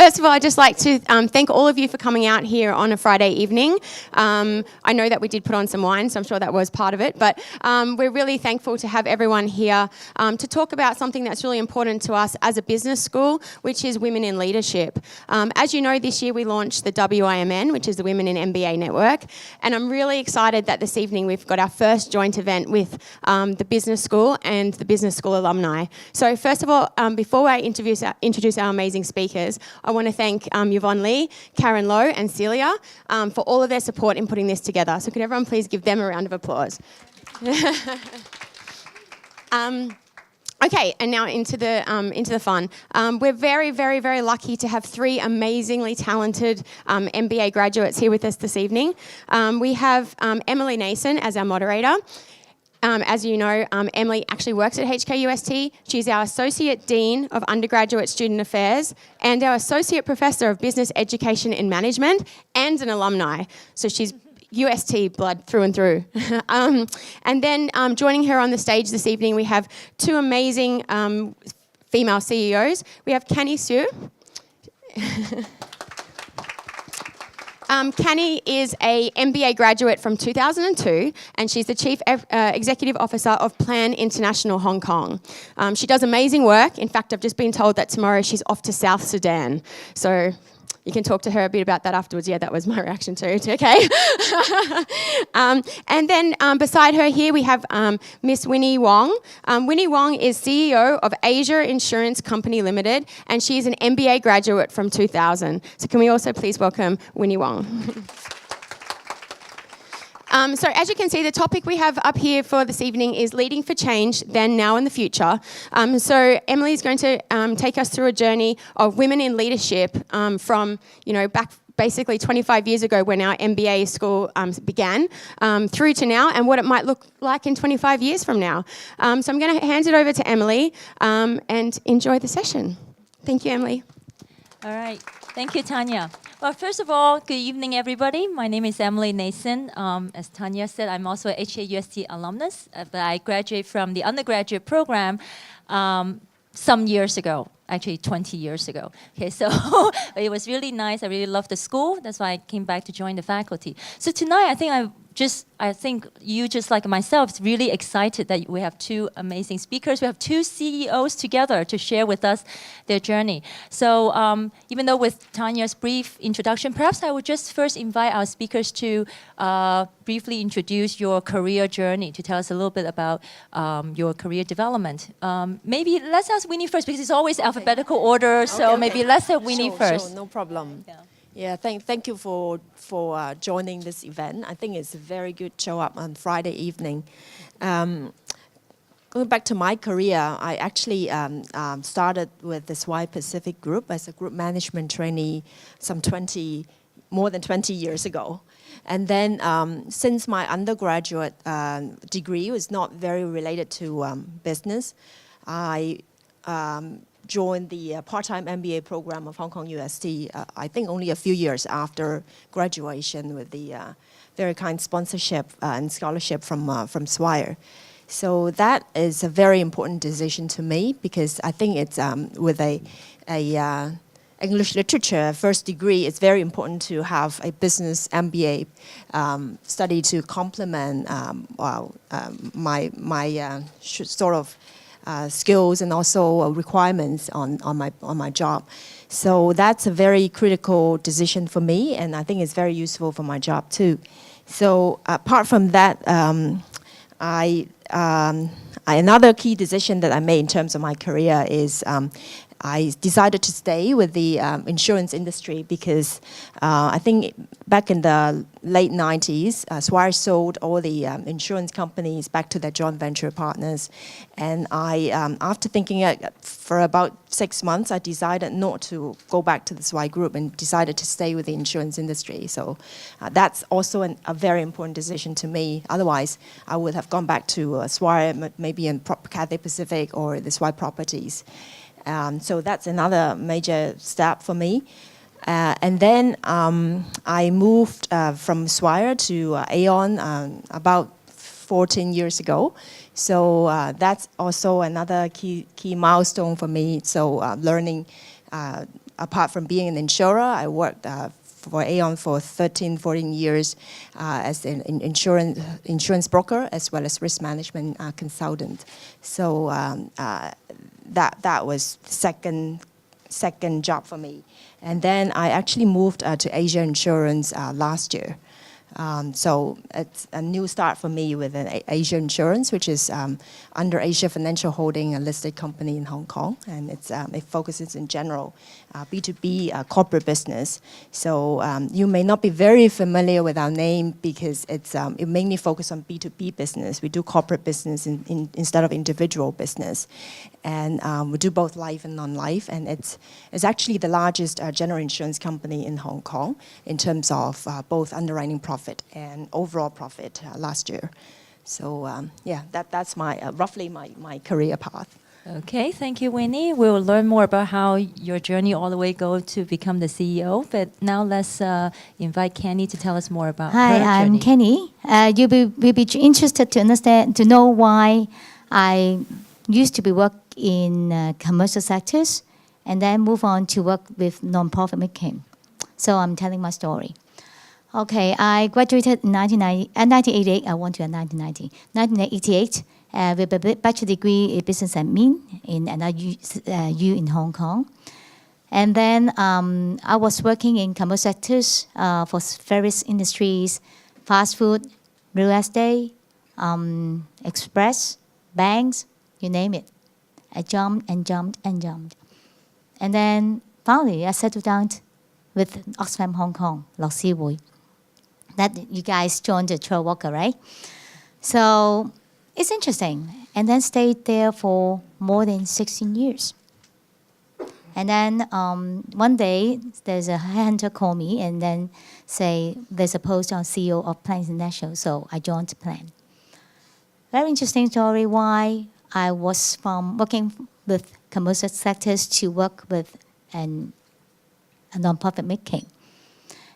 first of all, I'd just like to thank all of you for coming out here on a Friday evening. I know that we did put on some wine, so I'm sure that was part of it, but we're really thankful to have everyone here to talk about something that's really important to us as a business school, which is women in leadership. As you know, this year we launched the WIMN, which is the Women in MBA Network, and I'm really excited that this evening we've got our first joint event with the business school and the business school alumni. So first of all, before I introduce our amazing speakers, I want to thank Yvonne Lee, Karen Lowe and Celia for all of their support in putting this together. So could everyone please give them a round of applause? Okay, and now into the fun. We're very, very, very lucky to have three amazingly talented MBA graduates here with us this evening. We have Emily Nason as our moderator. As you know, Emily actually works at HKUST. She's our Associate Dean of Undergraduate Student Affairs and our Associate Professor of Business Education and Management and an alumni. So she's UST blood through and through. And then joining her on the stage this evening, we have two amazing female CEOs. We have Kanie Sue. Kanie is a MBA graduate from 2002, and she's the Chief Executive Officer of Plan International Hong Kong. She does amazing work. In fact, I've just been told that tomorrow she's off to South Sudan. So you can talk to her a bit about that afterwards. Yeah, that was my reaction too. Okay. And then beside her here we have Miss Winnie Wong. Winnie Wong is CEO of Asia Insurance Company Limited, and she's an MBA graduate from 2000. So can we also please welcome Winnie Wong? So as you can see, the topic we have up here for this evening is leading for change, then, now, and the future. So Emily is going to take us through a journey of women in leadership from, back basically 25 years ago when our MBA school began, through to now, and what it might look like in 25 years from now. So I'm going to hand it over to Emily and enjoy the session. Thank you, Emily. All right. Thank you, Tanya. Well, first of all, good evening, everybody. My name is Emily Nason. As Tanya said, I'm also a HKUST alumnus, but I graduated from the undergraduate program some years ago, actually 20 years ago. Okay, so it was really nice. I really loved the school. That's why I came back to join the faculty. So tonight, I think you, just like myself, is really excited that we have two amazing speakers. We have two CEOs together to share with us their journey. So even though with Tanya's brief introduction, perhaps I would just first invite our speakers to briefly introduce your career journey, to tell us a little bit about your career development. Maybe let's ask Winnie first, because it's always alphabetical order, so maybe let's have Winnie first. Sure, no problem. Yeah, thank you for joining this event. I think it's a very good show up on Friday evening. Going back to my career, I actually started with the SWI Pacific Group as a group management trainee more than 20 years ago. And then since my undergraduate degree was not very related to business, I joined the part-time MBA program of Hong Kong UST, I think only a few years after graduation, with the very kind sponsorship and scholarship from Swire. So that is a very important decision to me, because I think it's with a English literature first degree, it's very important to have a business MBA study to complement my sort of skills and also requirements on my job. So that's a very critical decision for me, and I think it's very useful for my job too. So apart from that, another key decision that I made in terms of my career is I decided to stay with the insurance industry, because I think back in the late 90s, Swire sold all the insurance companies back to their joint venture partners. And I, after thinking for about 6 months, I decided not to go back to the Swire group and decided to stay with the insurance industry. So that's also a very important decision to me. Otherwise, I would have gone back to Swire, maybe in Cathay Pacific or the Swire Properties. So that's another major step for me. And then I moved from Swire to Aon about 14 years ago. So that's also another key milestone for me. So learning apart from being an insurer, I worked for Aon for 13, 14 years as an insurance broker as well as risk management consultant. So that was second job for me. And then I actually moved to Asia Insurance last year. So it's a new start for me with an Asia Insurance, which is under Asia Financial Holding, a listed company in Hong Kong, and it focuses in general B2B corporate business. So you may not be very familiar with our name because it mainly focuses on B2B business. We do corporate business instead of individual business, and we do both life and non-life. And it's actually the largest general insurance company in Hong Kong in terms of both underwriting profit and overall profit last year. So yeah, that's my roughly my career path. Okay, thank you, Winnie. We'll learn more about how your journey all the way go to become the CEO. But now let's invite Kanie to tell us more about her journey. Hi, I'm Kanie. You'll be interested to know why I used to be work in commercial sectors and then move on to work with non-profit making. So I'm telling my story. Okay, I graduated in 1988. I want to in 1990. 1988 with a bachelor degree in business admin in NIU in Hong Kong. And then I was working in commercial sectors for various industries, fast food, real estate, express, banks, you name it. I jumped and jumped and jumped. And then finally I settled down with Oxfam Hong Kong, Lok Si Hui. That you guys joined the Trail Walker, right? So it's interesting. And then stayed there for more than 16 years. And then one day, there's a headhunter call me and then say there's a post on CEO of Plan International. So I joined Plan. Very interesting story why I was from working with commercial sectors to work with a non-profit making.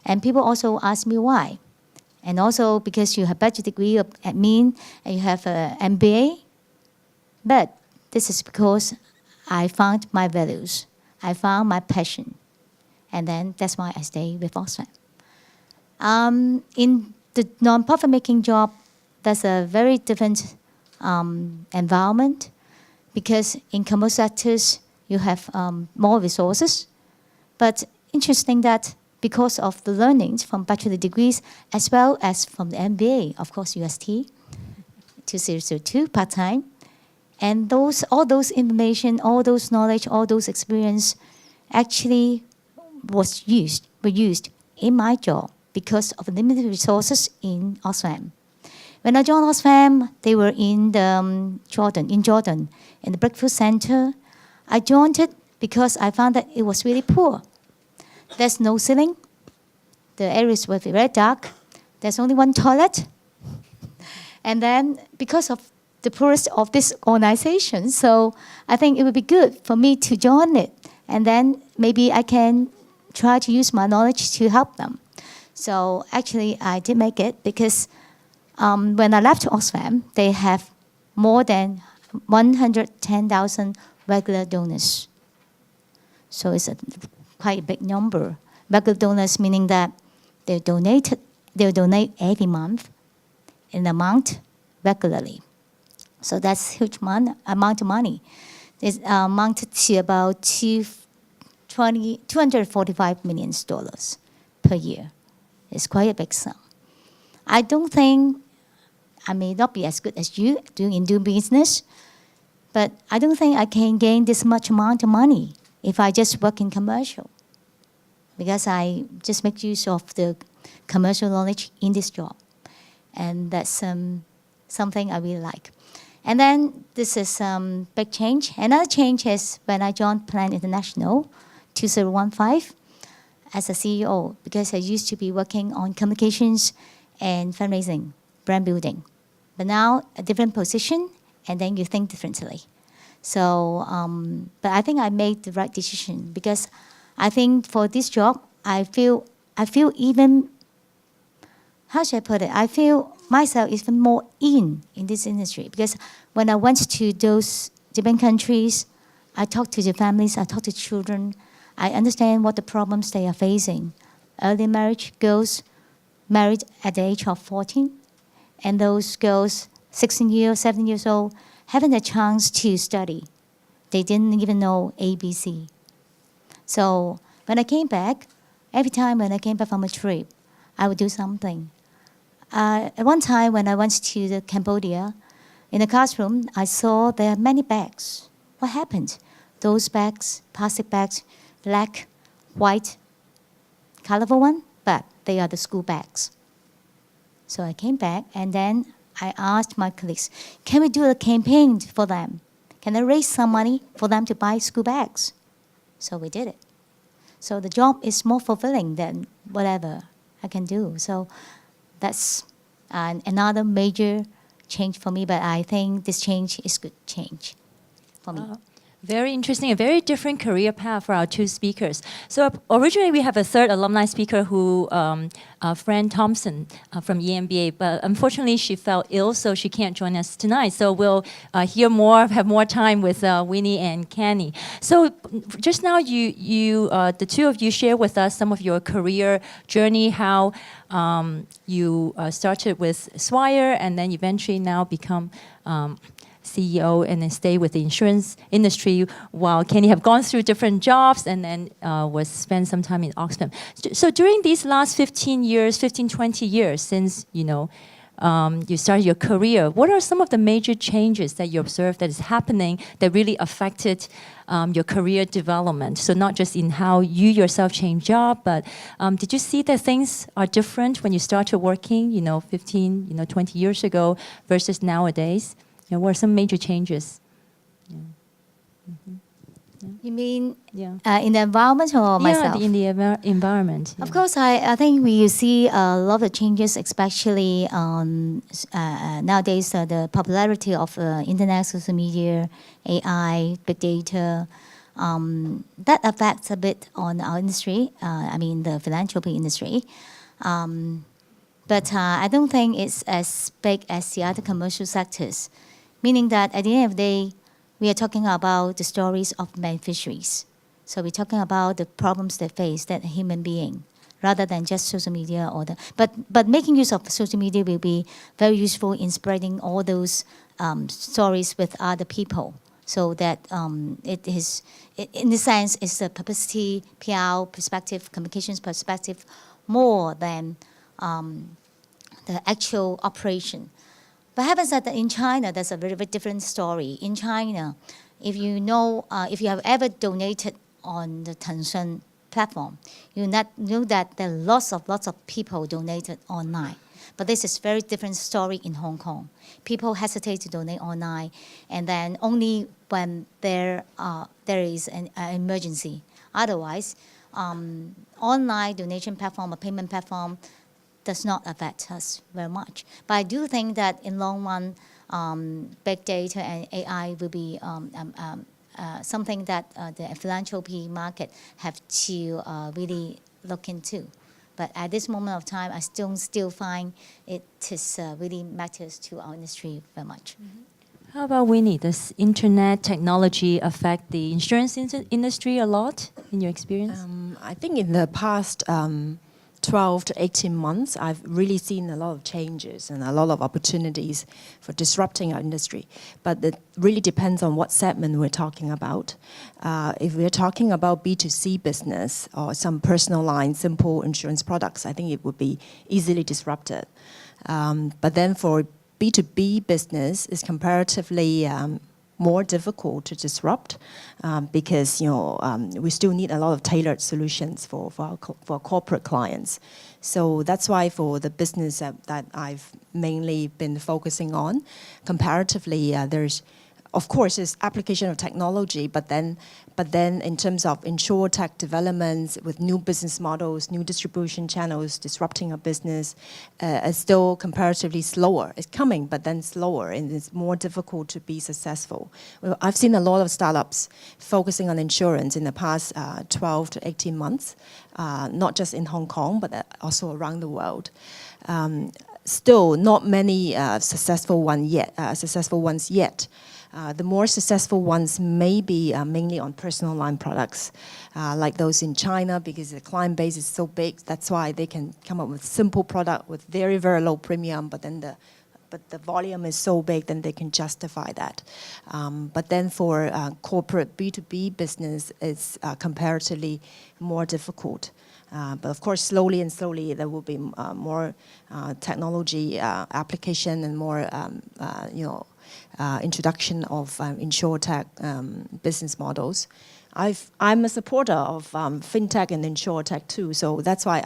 And people also ask me why. And also because you have bachelor degree of admin and you have an MBA. But this is because I found my values. I found my passion. And then that's why I stay with Oxfam. In the non-profit making job, that's a very different environment because in commercial sectors, you have more resources. But interesting that because of the learnings from bachelor degrees as well as from the MBA, of course, UST, 2002, part-time. And all those information, all those knowledge, all those experience actually were used in my job because of limited resources in Oxfam. When I joined Oxfam, they were in Jordan, in the breakfast center. I joined it because I found that it was really poor. There's no ceiling. The areas were very dark. There's only one toilet. And then because of the poorest of this organization, so I think it would be good for me to join it. And then maybe I can try to use my knowledge to help them. So actually, I did make it because when I left Oxfam, they have more than 110,000 regular donors. So it's quite a big number. Regular donors meaning that they donate every month in amount regularly. So that's huge amount of money. It's amounted to about $245 million per year. It's quite a big sum. I don't think I may not be as good as you doing business, but I don't think I can gain this much amount of money if I just work in commercial, because I just make use of the commercial knowledge in this job. And that's something I really like. And then this is big change. Another change is when I joined Plan International 2015 as a CEO, because I used to be working on communications and fundraising, brand building. But now a different position, and then you think differently. So, but I think I made the right decision because I think for this job, I feel even, how should I put it? I feel myself even more in this industry because when I went to those different countries, I talked to the families, I talked to children, I understand what the problems they are facing. Early marriage, girls married at the age of 14, and those girls 16 years, 17 years old, having a chance to study. They didn't even know ABC. So when I came back, every time when I came back from a trip, I would do something. At one time when I went to Cambodia, in the classroom, I saw there are many bags. What happened? Those bags, plastic bags, black, white, colorful one, but they are the school bags. So I came back and then I asked my colleagues, can we do a campaign for them? Can I raise some money for them to buy school bags? So we did it. So the job is more fulfilling than whatever I can do. So that's another major change for me, but I think this change is good change for me. Very interesting, a very different career path for our two speakers. So originally we have a third alumni speaker who, Fran Thompson from EMBA, but unfortunately she fell ill, so she can't join us tonight. So we'll hear more, have more time with Winnie and Kanie. So just now the two of you share with us some of your career journey, how you started with Swire and then eventually now become CEO and then stay with the insurance industry, while Kanie have gone through different jobs and then spent some time in Oxfam. So during these last 15 years, 20 years since you started your career, what are some of the major changes that you observed that is happening that really affected your career development? So not just in how you yourself changed job, but did you see that things are different when you started working, 15, 20 years ago versus nowadays? What are some major changes? Yeah. Mm-hmm. Yeah. You mean Yeah. in the environment or myself? Yeah, in the environment. Yeah. Of course, I think we see a lot of changes, especially nowadays, the popularity of internet, social media, AI, big data. That affects a bit on our industry, the philanthropy industry. But I don't think it's as big as the other commercial sectors, meaning that at the end of the day, we are talking about the stories of beneficiaries. So we're talking about the problems they face, that human being, rather than just social media or but making use of social media will be very useful in spreading all those stories with other people. So that it is, in the sense, it's a publicity, PR perspective, communications perspective, more than the actual operation. But having said that, in China, there's a very, very different story. In China, if you have ever donated on the Tencent platform, you know that there are lots of people donated online. But this is very different story in Hong Kong. People hesitate to donate online, and then only when there is an emergency. Otherwise, online donation platform or payment platform does not affect us very much. But I do think that in long run, big data and AI will be something that the philanthropy market have to really look into. But at this moment of time, I still find it is really matters to our industry very much. Mm-hmm. How about Winnie? Does internet technology affect the insurance industry a lot in your experience? I think in the past 12 to 18 months, I've really seen a lot of changes and a lot of opportunities for disrupting our industry. But it really depends on what segment we're talking about. If we're talking about B2C business or some personal line, simple insurance products, I think it would be easily disrupted. But then for B2B business, it's comparatively more difficult to disrupt because we still need a lot of tailored solutions for our corporate clients. So that's why for the business that I've mainly been focusing on, comparatively, there's, of course, it's application of technology, but then in terms of insurtech developments with new business models, new distribution channels, disrupting a business, is still comparatively slower. It's coming, but then slower, and it's more difficult to be successful. Well, I've seen a lot of startups focusing on insurance in the past 12 to 18 months, not just in Hong Kong, but also around the world. Still, not many successful ones yet. The more successful ones may be mainly on personal line products, like those in China, because the client base is so big. That's why they can come up with simple product with very, very low premium, but the volume is so big, then they can justify that. But then for corporate B2B business, it's comparatively more difficult. But of course, slowly and slowly, there will be more technology application and more, introduction of insurtech business models. I'm a supporter of fintech and insurtech too, so that's why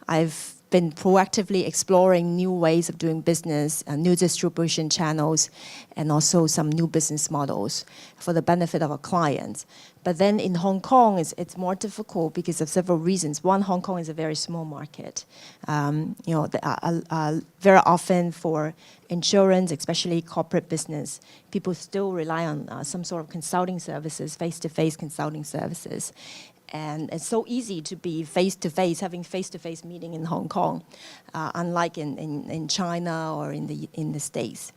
I've been proactively exploring new ways of doing business, new distribution channels, and also some new business models for the benefit of our clients. But then in Hong Kong, it's more difficult because of several reasons. One, Hong Kong is a very small market. Very often for insurance, especially corporate business, people still rely on some sort of consulting services, face-to-face consulting services. And it's so easy to be face-to-face, having face-to-face meeting in Hong Kong, unlike in China or in the States.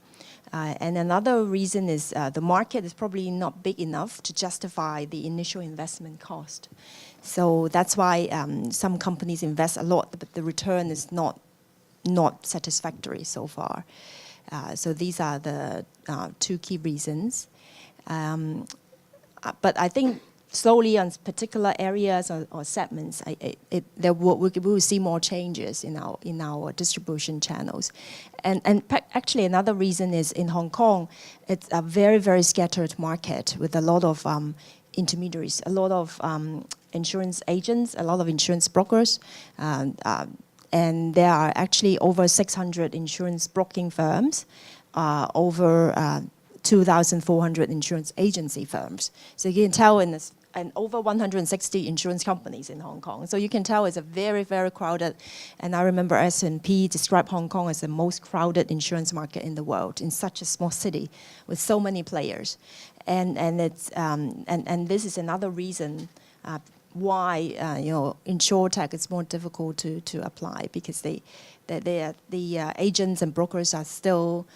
And another reason is the market is probably not big enough to justify the initial investment cost. So that's why some companies invest a lot, but the return is not satisfactory so far. So these are the two key reasons. But I think slowly on particular areas or segments, we will see more changes in our distribution channels. And actually another reason is in Hong Kong, it's a very, very scattered market with a lot of intermediaries, a lot of insurance agents, a lot of insurance brokers. And there are actually over 600 insurance broking firms, over 2,400 insurance agency firms. So you can tell and over 160 insurance companies in Hong Kong. So you can tell it's a very, very crowded, and I remember S&P described Hong Kong as the most crowded insurance market in the world in such a small city with so many players. And this is another reason why insurtech is more difficult to apply, because the agents and brokers are still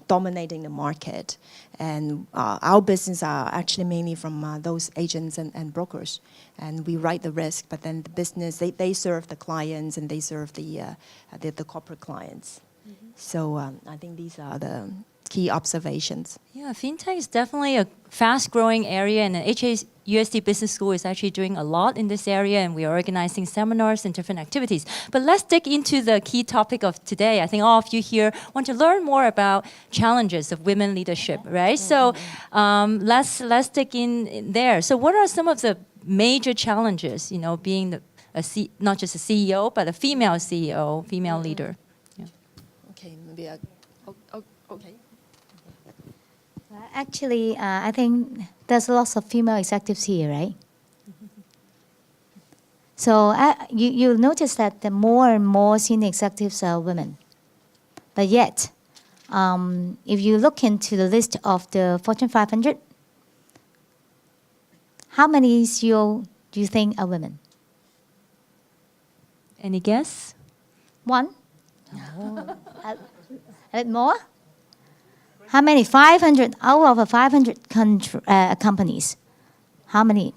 dominating the market, and our business are actually mainly from those agents and brokers, and we write the risk, but then the business they serve the clients and they serve the corporate clients. Mm-hmm. So I think these are the key observations. Yeah, fintech is definitely a fast-growing area, and the HKUST Business School is actually doing a lot in this area, and we are organizing seminars and different activities. But let's dig into the key topic of today. I think all of you here want to learn more about challenges of women leadership, right? So let's dig in there. So what are some of the major challenges, being not just a CEO, but a female CEO, female leader? Yeah. Okay, maybe okay. Actually, I think there's lots of female executives here, right? So you'll notice that the more and more senior executives are women. But yet, if you look into the list of the Fortune 500, how many CEO do you think are women? Any guess? One? A bit more? How many? 500 out of 500 companies. How many?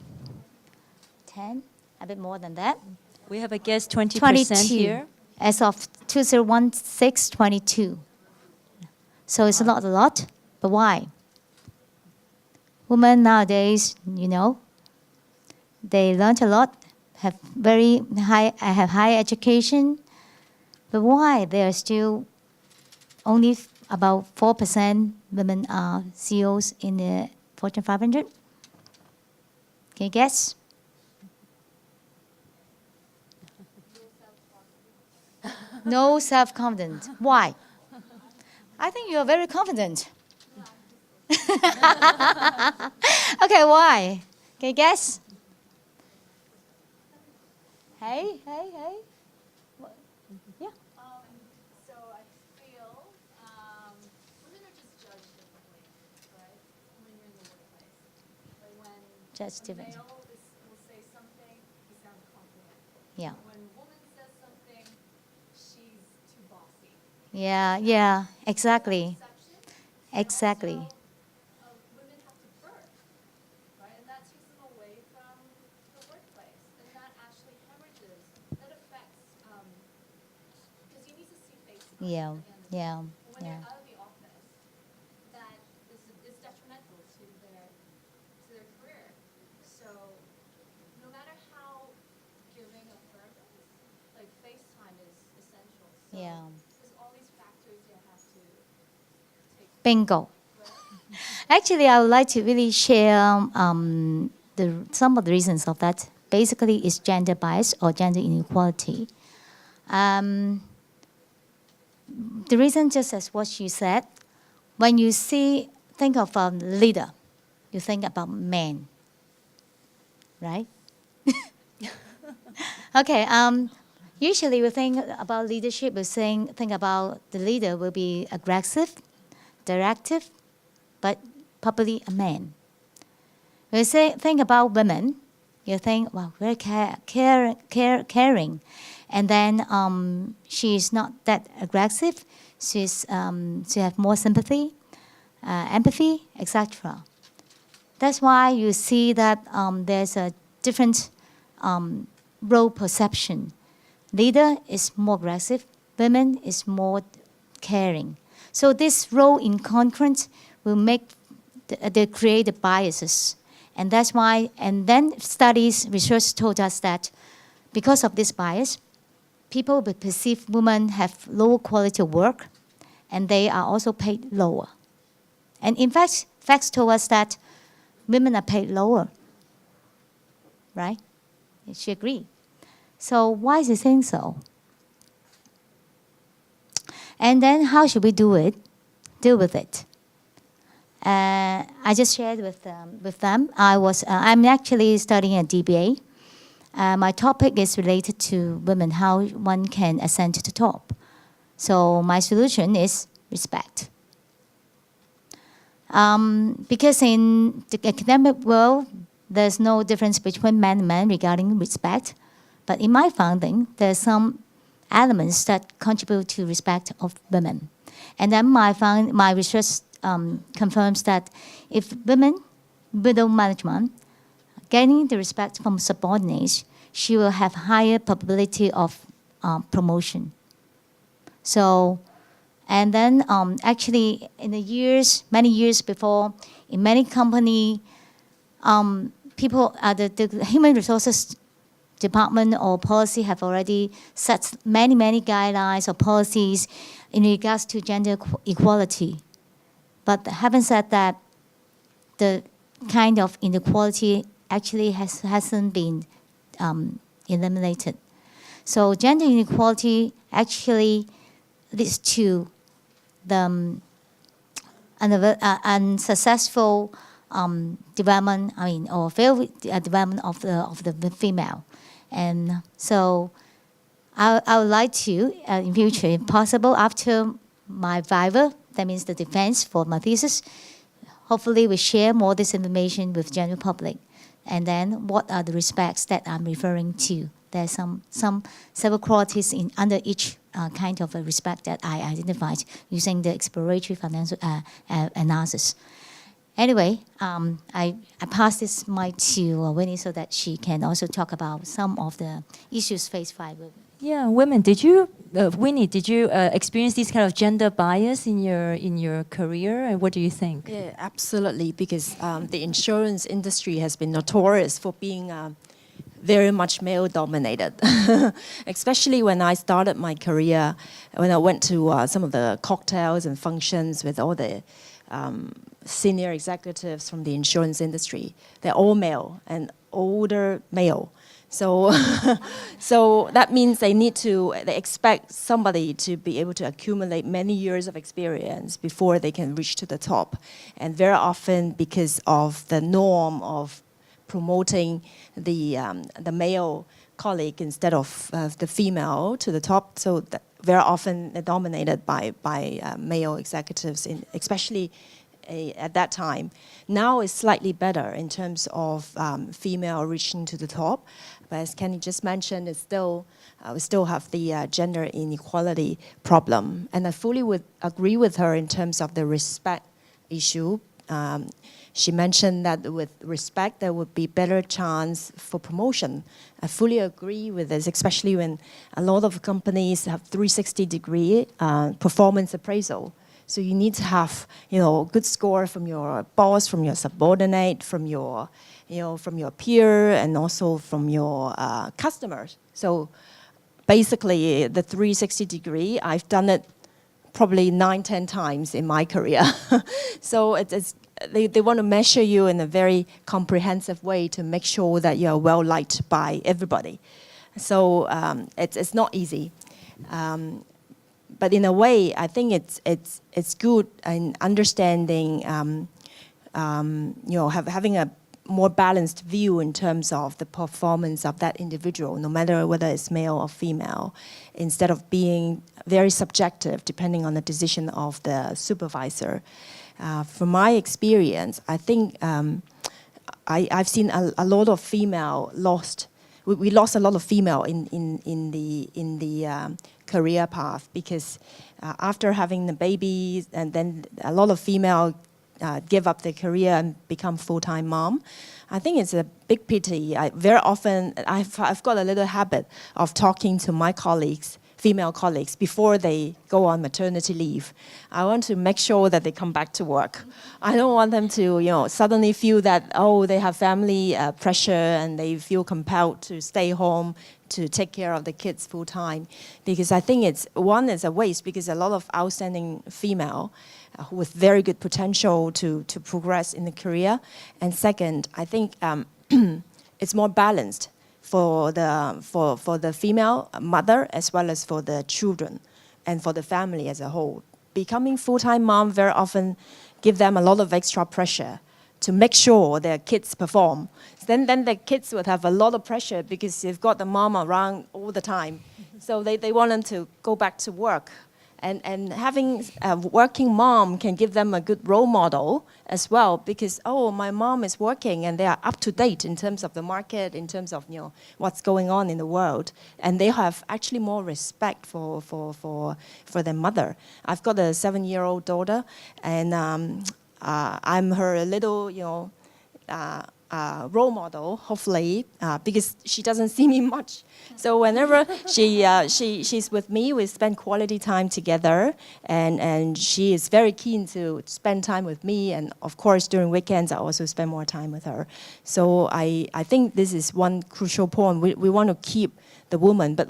10? A bit more than that? We have a guess, 20% 22. here. As of 2016, 22. So it's not a lot, but why? Women nowadays, they learned a lot, have high education, but why there are still only about 4% women are CEOs in the Fortune 500? Can you guess? No self-confidence. Why? I think you are very confident. Okay, why? Can you guess? Hey. Yeah. So I feel women are just judged differently, right? When you're in the workplace. Like when Judged a different. male will say something, he sounds confident. Yeah. When a woman says something, she's too bossy. Yeah, exactly. Perception. Exactly. Also, Yeah, yeah, And when yeah. they're out of the office, that is detrimental to their career. So no matter how giving a firm is, like FaceTime is essential. So Yeah. there's all these factors you have to take. Bingo. Right? Actually, I would like to really share some of the reasons of that. Basically, it's gender bias or gender inequality. Um, the reason, just as what you said, when you think of a leader, you think about men, right? Okay. Usually, we think about leadership. Think about the leader will be aggressive, directive, but probably a man. When you think about women, you think, wow, very caring. And then she is not that aggressive. She has more sympathy, empathy, etc. That's why you see that there's a different role perception. Leader is more aggressive, women is more caring. So this role in concurrence will make they create the biases. And that's why, and then studies, research told us that because of this bias, people will perceive women have lower quality of work, and they are also paid lower. And in fact, facts told us that women are paid lower, right? You should agree. So why is it saying so? And then how should we deal with it? I just shared with them. I'm actually studying at DBA. My topic is related to women, how one can ascend to the top. So my solution is respect. Because in the academic world, there's no difference between men and men regarding respect. But in my finding, there's some elements that contribute to respect of women. And then my research confirms that if women, middle management, gaining the respect from subordinates, she will have higher probability of promotion. So, and then actually in many years before, in many company, the human resources department or policy have already set many guidelines or policies in regards to gender equality. But having said that, the kind of inequality actually hasn't been eliminated. So gender inequality actually leads to the unsuccessful development, or failed development of the female. And so I would like to, in future, if possible, after my viva, that means the defense for my thesis, hopefully we share more this information with general public. And then what are the respects that I'm referring to? There's some several qualities under each kind of a respect that I identified using the exploratory financial analysis. Anyway, I pass this mic to Winnie so that she can also talk about some of the issues faced by women. Yeah, women. Winnie, did you experience this kind of gender bias in your career? And what do you think? Yeah, absolutely, because the insurance industry has been notorious for being very much male-dominated, especially when I started my career, when I went to some of the cocktails and functions with all the senior executives from the insurance industry. They're all male and older male. So, so that means they expect somebody to be able to accumulate many years of experience before they can reach to the top. And very often, because of the norm of promoting the male colleague instead of the female to the top, so that very often they're dominated by male executives, especially at that time. Now it's slightly better in terms of female reaching to the top, but as Kanie just mentioned, it's still we still have the gender inequality problem. And I fully would agree with her in terms of the respect issue. she mentioned that with respect, there would be better chance for promotion. I fully agree with this, especially when a lot of companies have 360-degree performance appraisal. So you need to have, good score from your boss, from your subordinate, from your peer, and also from your customers. So basically, the 360-degree, I've done it probably 9-10 times in my career. So they want to measure you in a very comprehensive way to make sure that you're well liked by everybody. So it's not easy. But in a way, I think it's good in understanding, having a more balanced view in terms of the performance of that individual, no matter whether it's male or female, instead of being very subjective depending on the decision of the supervisor. From my experience, I think I've seen a lot of female lost. We lost a lot of female in the career path because after having the babies, and then a lot of female give up their career and become full-time mom. I think it's a big pity. Very often, I've got a little habit of talking to my colleagues, female colleagues, before they go on maternity leave. I want to make sure that they come back to work. I don't want them to, suddenly feel that, they have family pressure and they feel compelled to stay home to take care of the kids full time. Because I think it's a waste because a lot of outstanding female with very good potential to progress in the career. And second, I think it's more balanced for the female mother as well as for the children and for the family as a whole. Becoming full-time mom very often give them a lot of extra pressure to make sure their kids perform. Then the kids would have a lot of pressure because they've got the mom around all the time. So they want them to go back to work. And having a working mom can give them a good role model as well because, my mom is working and they are up to date in terms of the market, in terms of what's going on in the world. And they have actually more respect for their mother. I've got a 7-year-old daughter and I'm her little, role model, hopefully, because she doesn't see me much. So whenever she's with me, we spend quality time together, and she is very keen to spend time with me. And of course, during weekends, I also spend more time with her. So I think this is one crucial point. We want to keep the woman, but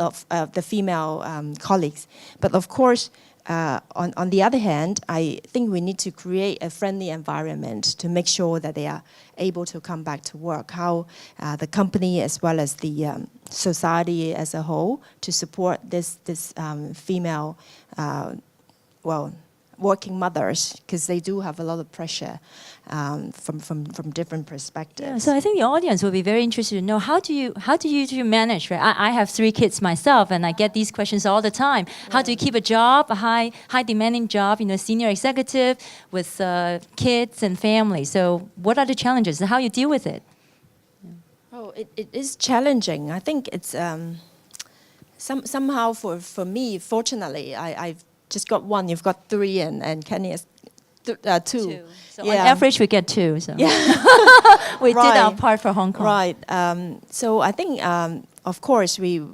the female colleagues. But of course, on the other hand, I think we need to create a friendly environment to make sure that they are able to come back to work. How the company as well as the society as a whole to support this female, working mothers, because they do have a lot of pressure from different perspectives. Yeah, so I think the audience will be very interested to know how do you manage, right? I have 3 kids myself, and I get these questions all the time. How do you keep a job, a high demanding job, senior executive with kids and family? So what are the challenges and how you deal with it? Oh, it is challenging. I think it's somehow for me, fortunately, I've just got 1. You've got 3, and Kanie has 2. So on average, we get 2. So yeah. we did our part for Hong Kong. Right. So I think, of course, we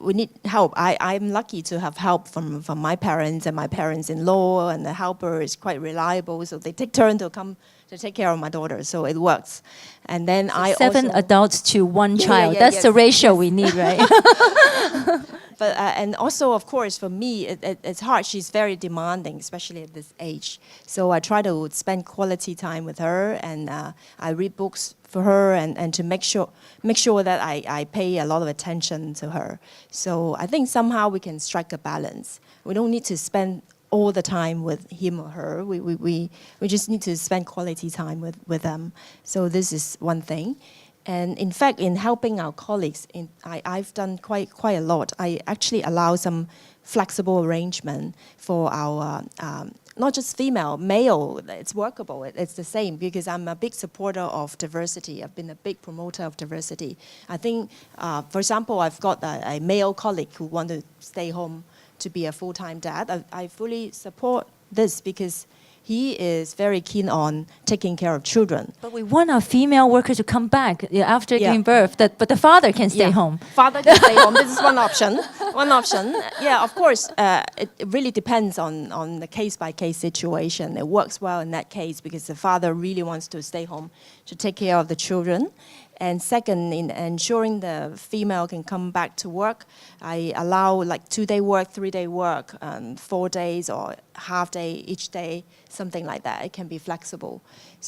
need help. I'm lucky to have help from my parents and my parents-in-law, and the helper is quite reliable. So they take turn to come to take care of my daughter. So it works. And then so 7 adults to 1 child. Yeah, That's the ratio we need, right? But and also, of course, for me, it's hard. She's very demanding, especially at this age. So I try to spend quality time with her, and I read books for her, and to make sure that I pay a lot of attention to her. So I think somehow we can strike a balance. We don't need to spend all the time with him or her. We just need to spend quality time with them. So this is one thing. And in fact, in helping our colleagues, I've done quite a lot. I actually allow some flexible arrangement for our, not just female, male, it's workable, it's the same, because I'm a big supporter of diversity. I've been a big promoter of diversity. I think, for example, I've got a male colleague who wants to stay home to be a full-time dad. I fully support this because he is very keen on taking care of children. But we want our female workers to come back after Yeah. giving birth, but the father can stay home. Father can stay home. This is one option. One option. Yeah, of course, it really depends on the case-by-case situation. It works well in that case because the father really wants to stay home to take care of the children. And second, in ensuring the female can come back to work, I allow like 2-day work, 3-day work, 4 days or half day each day, something like that. It can be flexible,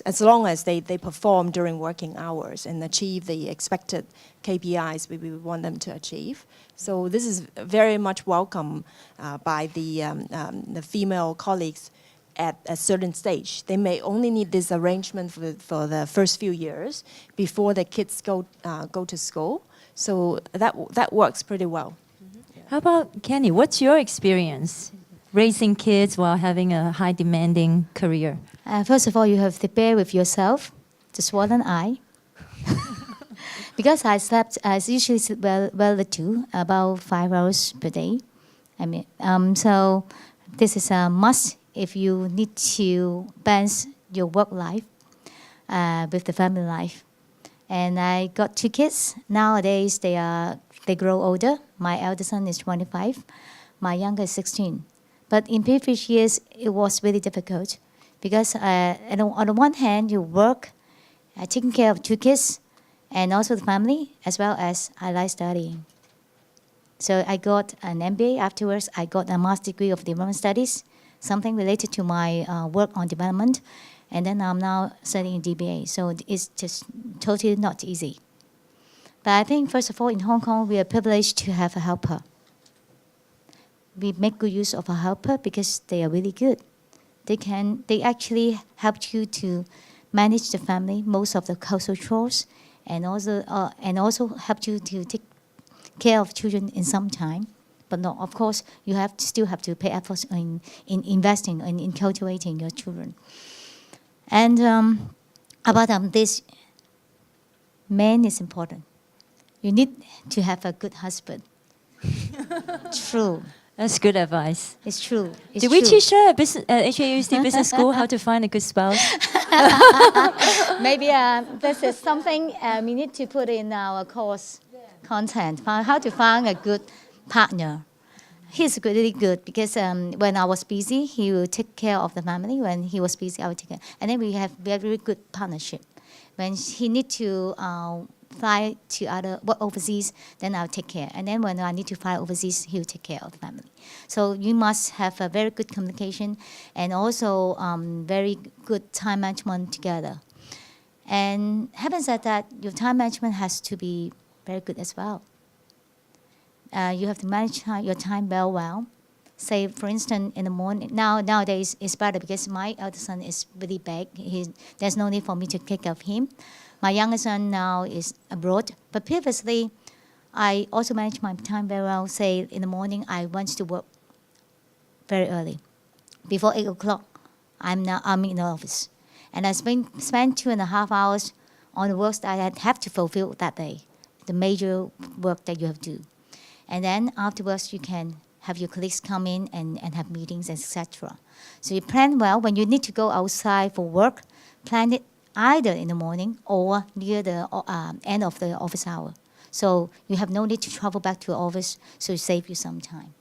as long as they perform during working hours and achieve the expected KPIs we want them to achieve. So this is very much welcome by the female colleagues at a certain stage. They may only need this arrangement for the first few years before the kids go to school. So that works pretty well. How about Kanie? What's your experience raising kids while having a high demanding career? First of all, you have to bear with yourself, just one eye. Because I usually sleep well too, about 5 hours per day. I mean, so this is a must if you need to balance your work life with the family life. And I got 2 kids. Nowadays, they grow older. My eldest son is 25. My younger is 16. But in previous years, it was really difficult because on the one hand, you work, taking care of 2 kids, and also the family, as well as I like studying. So I got an MBA afterwards. I got a master's degree of development studies, something related to my work on development. And then I'm now studying DBA. So it's just totally not easy. But I think, first of all, in Hong Kong, we are privileged to have a helper. We make good use of a helper because they are really good. They actually help you to manage the family, most of the household chores, and also help you to take care of children in some time. But no, of course, you still have to pay efforts in investing and in cultivating your children. And about this, man is important. You need to have a good husband. True. That's good advice. It's true. Did we teach her at HKUST Business School how to find a good spouse? Maybe this is something we need to put in our course content, how to find a good partner. He's really good because when I was busy, he will take care of the family. When he was busy, I would take care. And then we have very good partnership. When he need to fly to work overseas, then I'll take care. And then when I need to fly overseas, he'll take care of the family. So you must have a very good communication and also very good time management together. And having said that, your time management has to be very good as well. You have to manage your time well. Say, for instance, in the morning. Nowadays, it's better because my eldest son is really big. There's no need for me to take care of him. My youngest son now is abroad. But previously, I also manage my time very well. Say, in the morning, I went to work very early. Before 8 o'clock, I'm in the office. And I spend 2.5 hours on the work that I have to fulfill that day, the major work that you have to do. And then afterwards, you can have your colleagues come in and have meetings, etc. So you plan well. When you need to go outside for work, plan it either in the morning or near the end of the office hour. So you have no need to travel back to your office, so it saves you some time.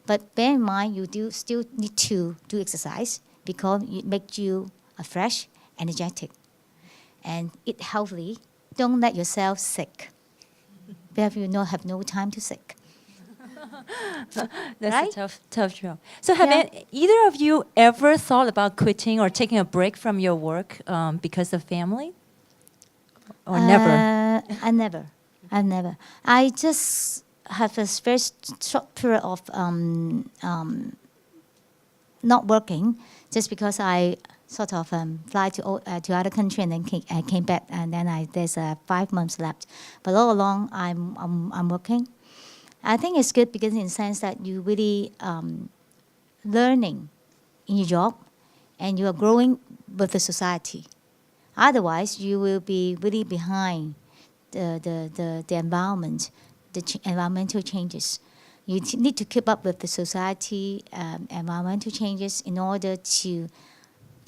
But bear in mind, you do still need to do exercise because it makes you fresh, energetic. And eat healthily. Don't let yourself sick. Because you have no time to sick. That's Right? a tough job. So have either of you ever thought about quitting or taking a break from your work because of family? Or never? I never. I just have a very short period of not working just because I sort of fly to other country and then I came back and then there's 5 months left. But all along I'm working. I think it's good because in the sense that you really learning in your job and you are growing with the society. Otherwise, you will be really behind the environment, environmental changes. You need to keep up with the society environmental changes in order to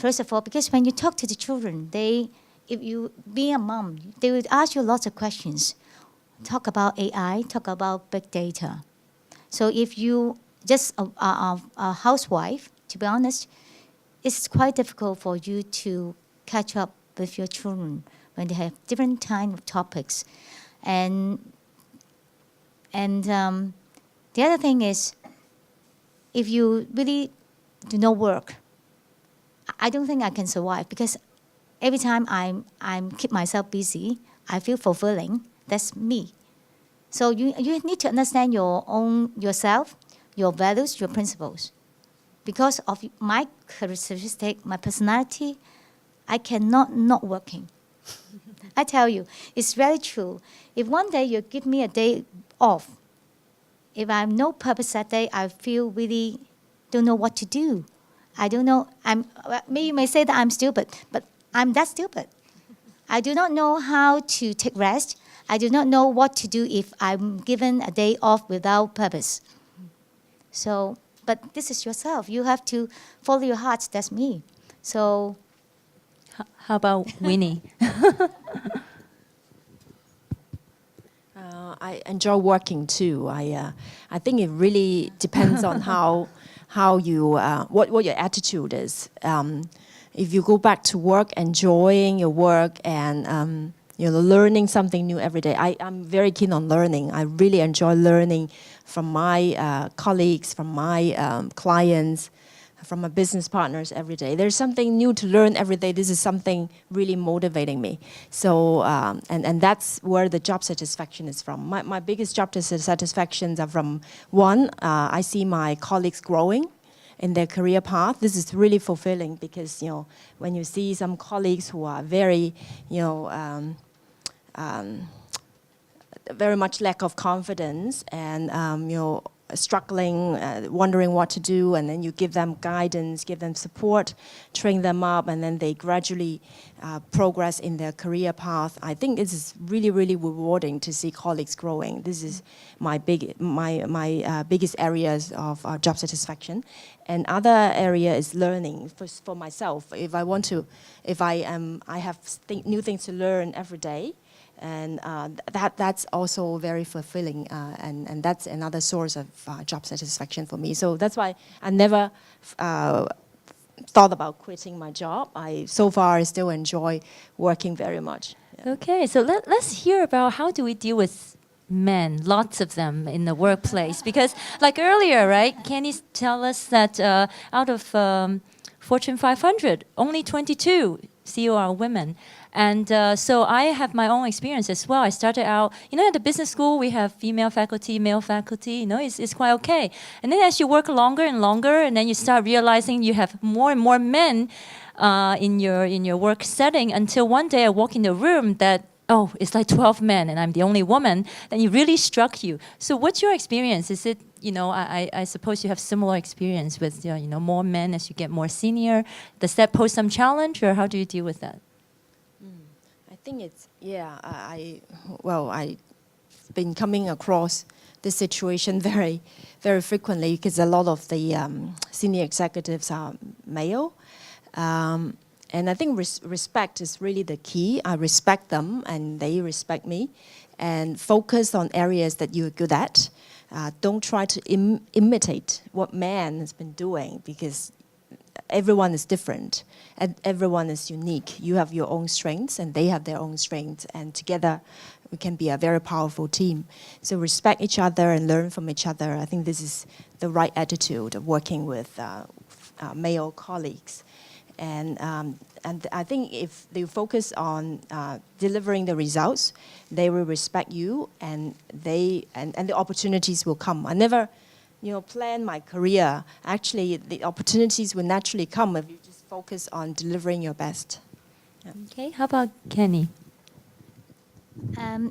First of all, because when you talk to the children, if you being a mom, they would ask you lots of questions. Talk about AI, talk about big data. So if you just a housewife, to be honest, it's quite difficult for you to catch up with your children when they have different kind of topics. And the other thing is, if you really do not work, I don't think I can survive, because every time I'm keep myself busy, I feel fulfilling. That's me. So you need to understand yourself, your values, your principles. Because of my characteristic, my personality, I cannot not working. I tell you, it's very true. If one day you give me a day off, if I have no purpose that day, I feel really don't know what to do. I don't know. Maybe you may say that I'm stupid, but I'm that stupid. I do not know how to take rest. I do not know what to do if I'm given a day off without purpose. So, but this is yourself. You have to follow your heart. That's me. So, How about Winnie? I enjoy working too. I think it really depends on how you what your attitude is. If you go back to work, enjoying your work and learning something new every day. I'm very keen on learning. I really enjoy learning from my colleagues, from my clients, from my business partners every day. There's something new to learn every day. This is something really motivating me. So, and that's where the job satisfaction is from. My biggest job satisfactions are from, one, I see my colleagues growing in their career path. This is really fulfilling because, when you see some colleagues who are very, very much lack of confidence and, struggling, wondering what to do, and then you give them guidance, give them support, train them up, and then they gradually progress in their career path. I think this is really, really rewarding to see colleagues growing. This is my biggest areas of job satisfaction. And other area is learning for myself. I have new things to learn every day. And that's also very fulfilling, and that's another source of job satisfaction for me. So that's why I never thought about quitting my job. So far I still enjoy working very much. Yeah. Okay, so let's hear about how do we deal with men, lots of them in the workplace. Because like earlier, right, Kanie tell us that out of Fortune 500, only 22 CEO are women. And so I have my own experience as well. I started out, at the business school, we have female faculty, male faculty, it's quite okay. And then as you work longer and longer, and then you start realizing you have more and more men in your work setting, until one day I walk in the room that, oh, it's like 12 men and I'm the only woman, then it really struck you. So what's your experience? Is it, I suppose you have similar experience with, more men as you get more senior. Does that pose some challenge, or how do you deal with that? I think it's, I've been coming across this situation very, very frequently because a lot of the senior executives are male. And I think respect is really the key. I respect them and they respect me, and focus on areas that you're good at. Don't try to imitate what man has been doing, because everyone is different and everyone is unique. You have your own strengths and they have their own strengths, and together we can be a very powerful team. So respect each other and learn from each other. I think this is the right attitude of working with male colleagues. And I think if they focus on delivering the results, they will respect you, and the opportunities will come. I never plan my career. Actually, the opportunities will naturally come if you just focus on delivering your best. Yeah. Okay, how about Kanie?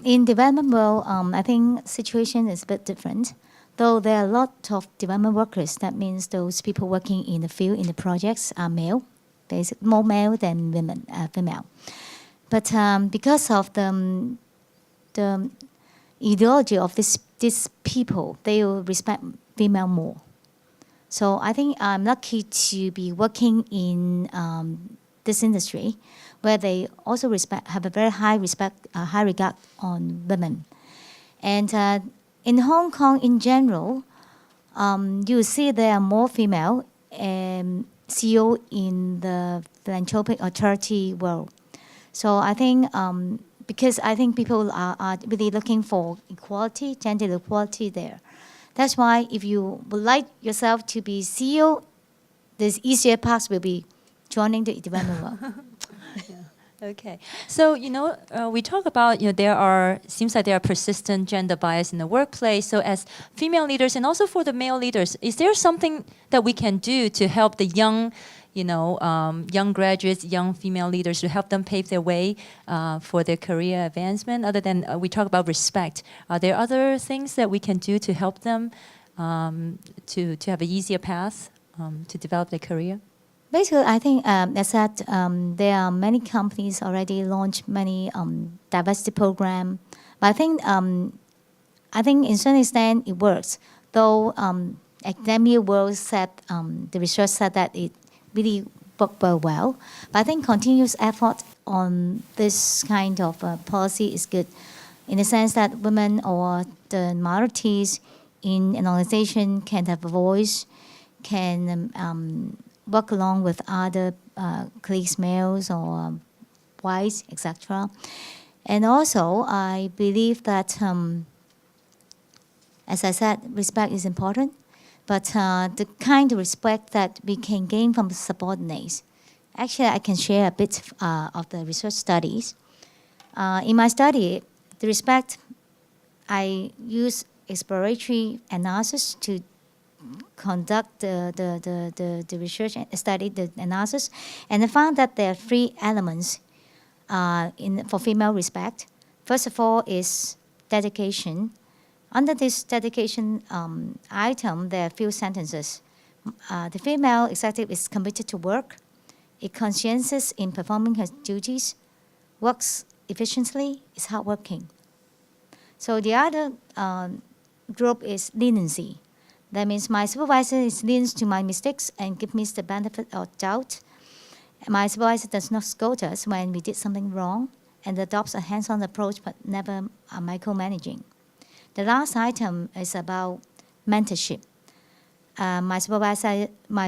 In development world, I think situation is a bit different. Though there are a lot of development workers, that means those people working in the field, in the projects, are male, more male than women, female. But because of the ideology of these people, they will respect female more. So I think I'm lucky to be working in this industry, where they also have a very high regard on women. And in Hong Kong in general, you see there are more female CEO in the philanthropic or charity world. So I think, because I think people are really looking for equality, gender equality there. That's why if you would like yourself to be CEO, the easier path will be joining the development world. Okay, so we talk about seems like there are persistent gender bias in the workplace. So as female leaders and also for the male leaders, is there something that we can do to help the young, young graduates, young female leaders, to help them pave their way for their career advancement? Other than we talk about respect, are there other things that we can do to help them to have an easier path to develop their career? Basically, I think as that there are many companies already launched many diversity program, but I think in certain extent it works. Though academia world said the research said that it really worked well, but I think continuous effort on this kind of policy is good, in the sense that women or the minorities in an organization can have a voice, can work along with other colleagues, males or whites, etc. And also, I believe that, as I said, respect is important, but the kind of respect that we can gain from subordinates. Actually, I can share a bit of the research studies. In my study, the respect, I use exploratory analysis to conduct the research and study the analysis, and I found that there are 3 elements for female respect. First of all is dedication. Under this dedication item, there are a few sentences. The female executive is committed to work, is conscientious in performing her duties, works efficiently, is hardworking. So the other group is leniency. That means my supervisor is lenient to my mistakes and gives me the benefit of doubt. My supervisor does not scold us when we did something wrong and adopts a hands-on approach but never micromanaging. The last item is about mentorship. My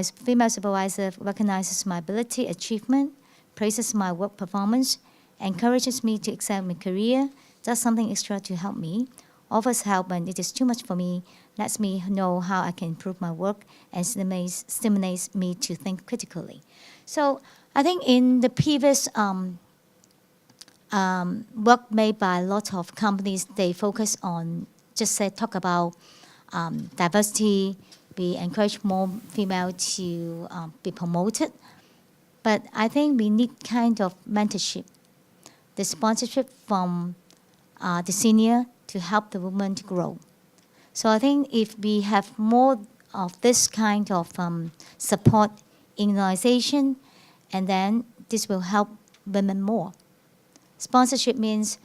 female supervisor recognizes my ability, achievement, praises my work performance, encourages me to excel in my career, does something extra to help me, offers help when it is too much for me, lets me know how I can improve my work, and stimulates me to think critically. So I think in the previous work made by a lot of companies, they focus on talk about diversity. We encourage more female to be promoted. But I think we need kind of mentorship, the sponsorship from the senior to help the woman to grow. So I think if we have more of this kind of support in the organization, and then this will help women more. Sponsorship means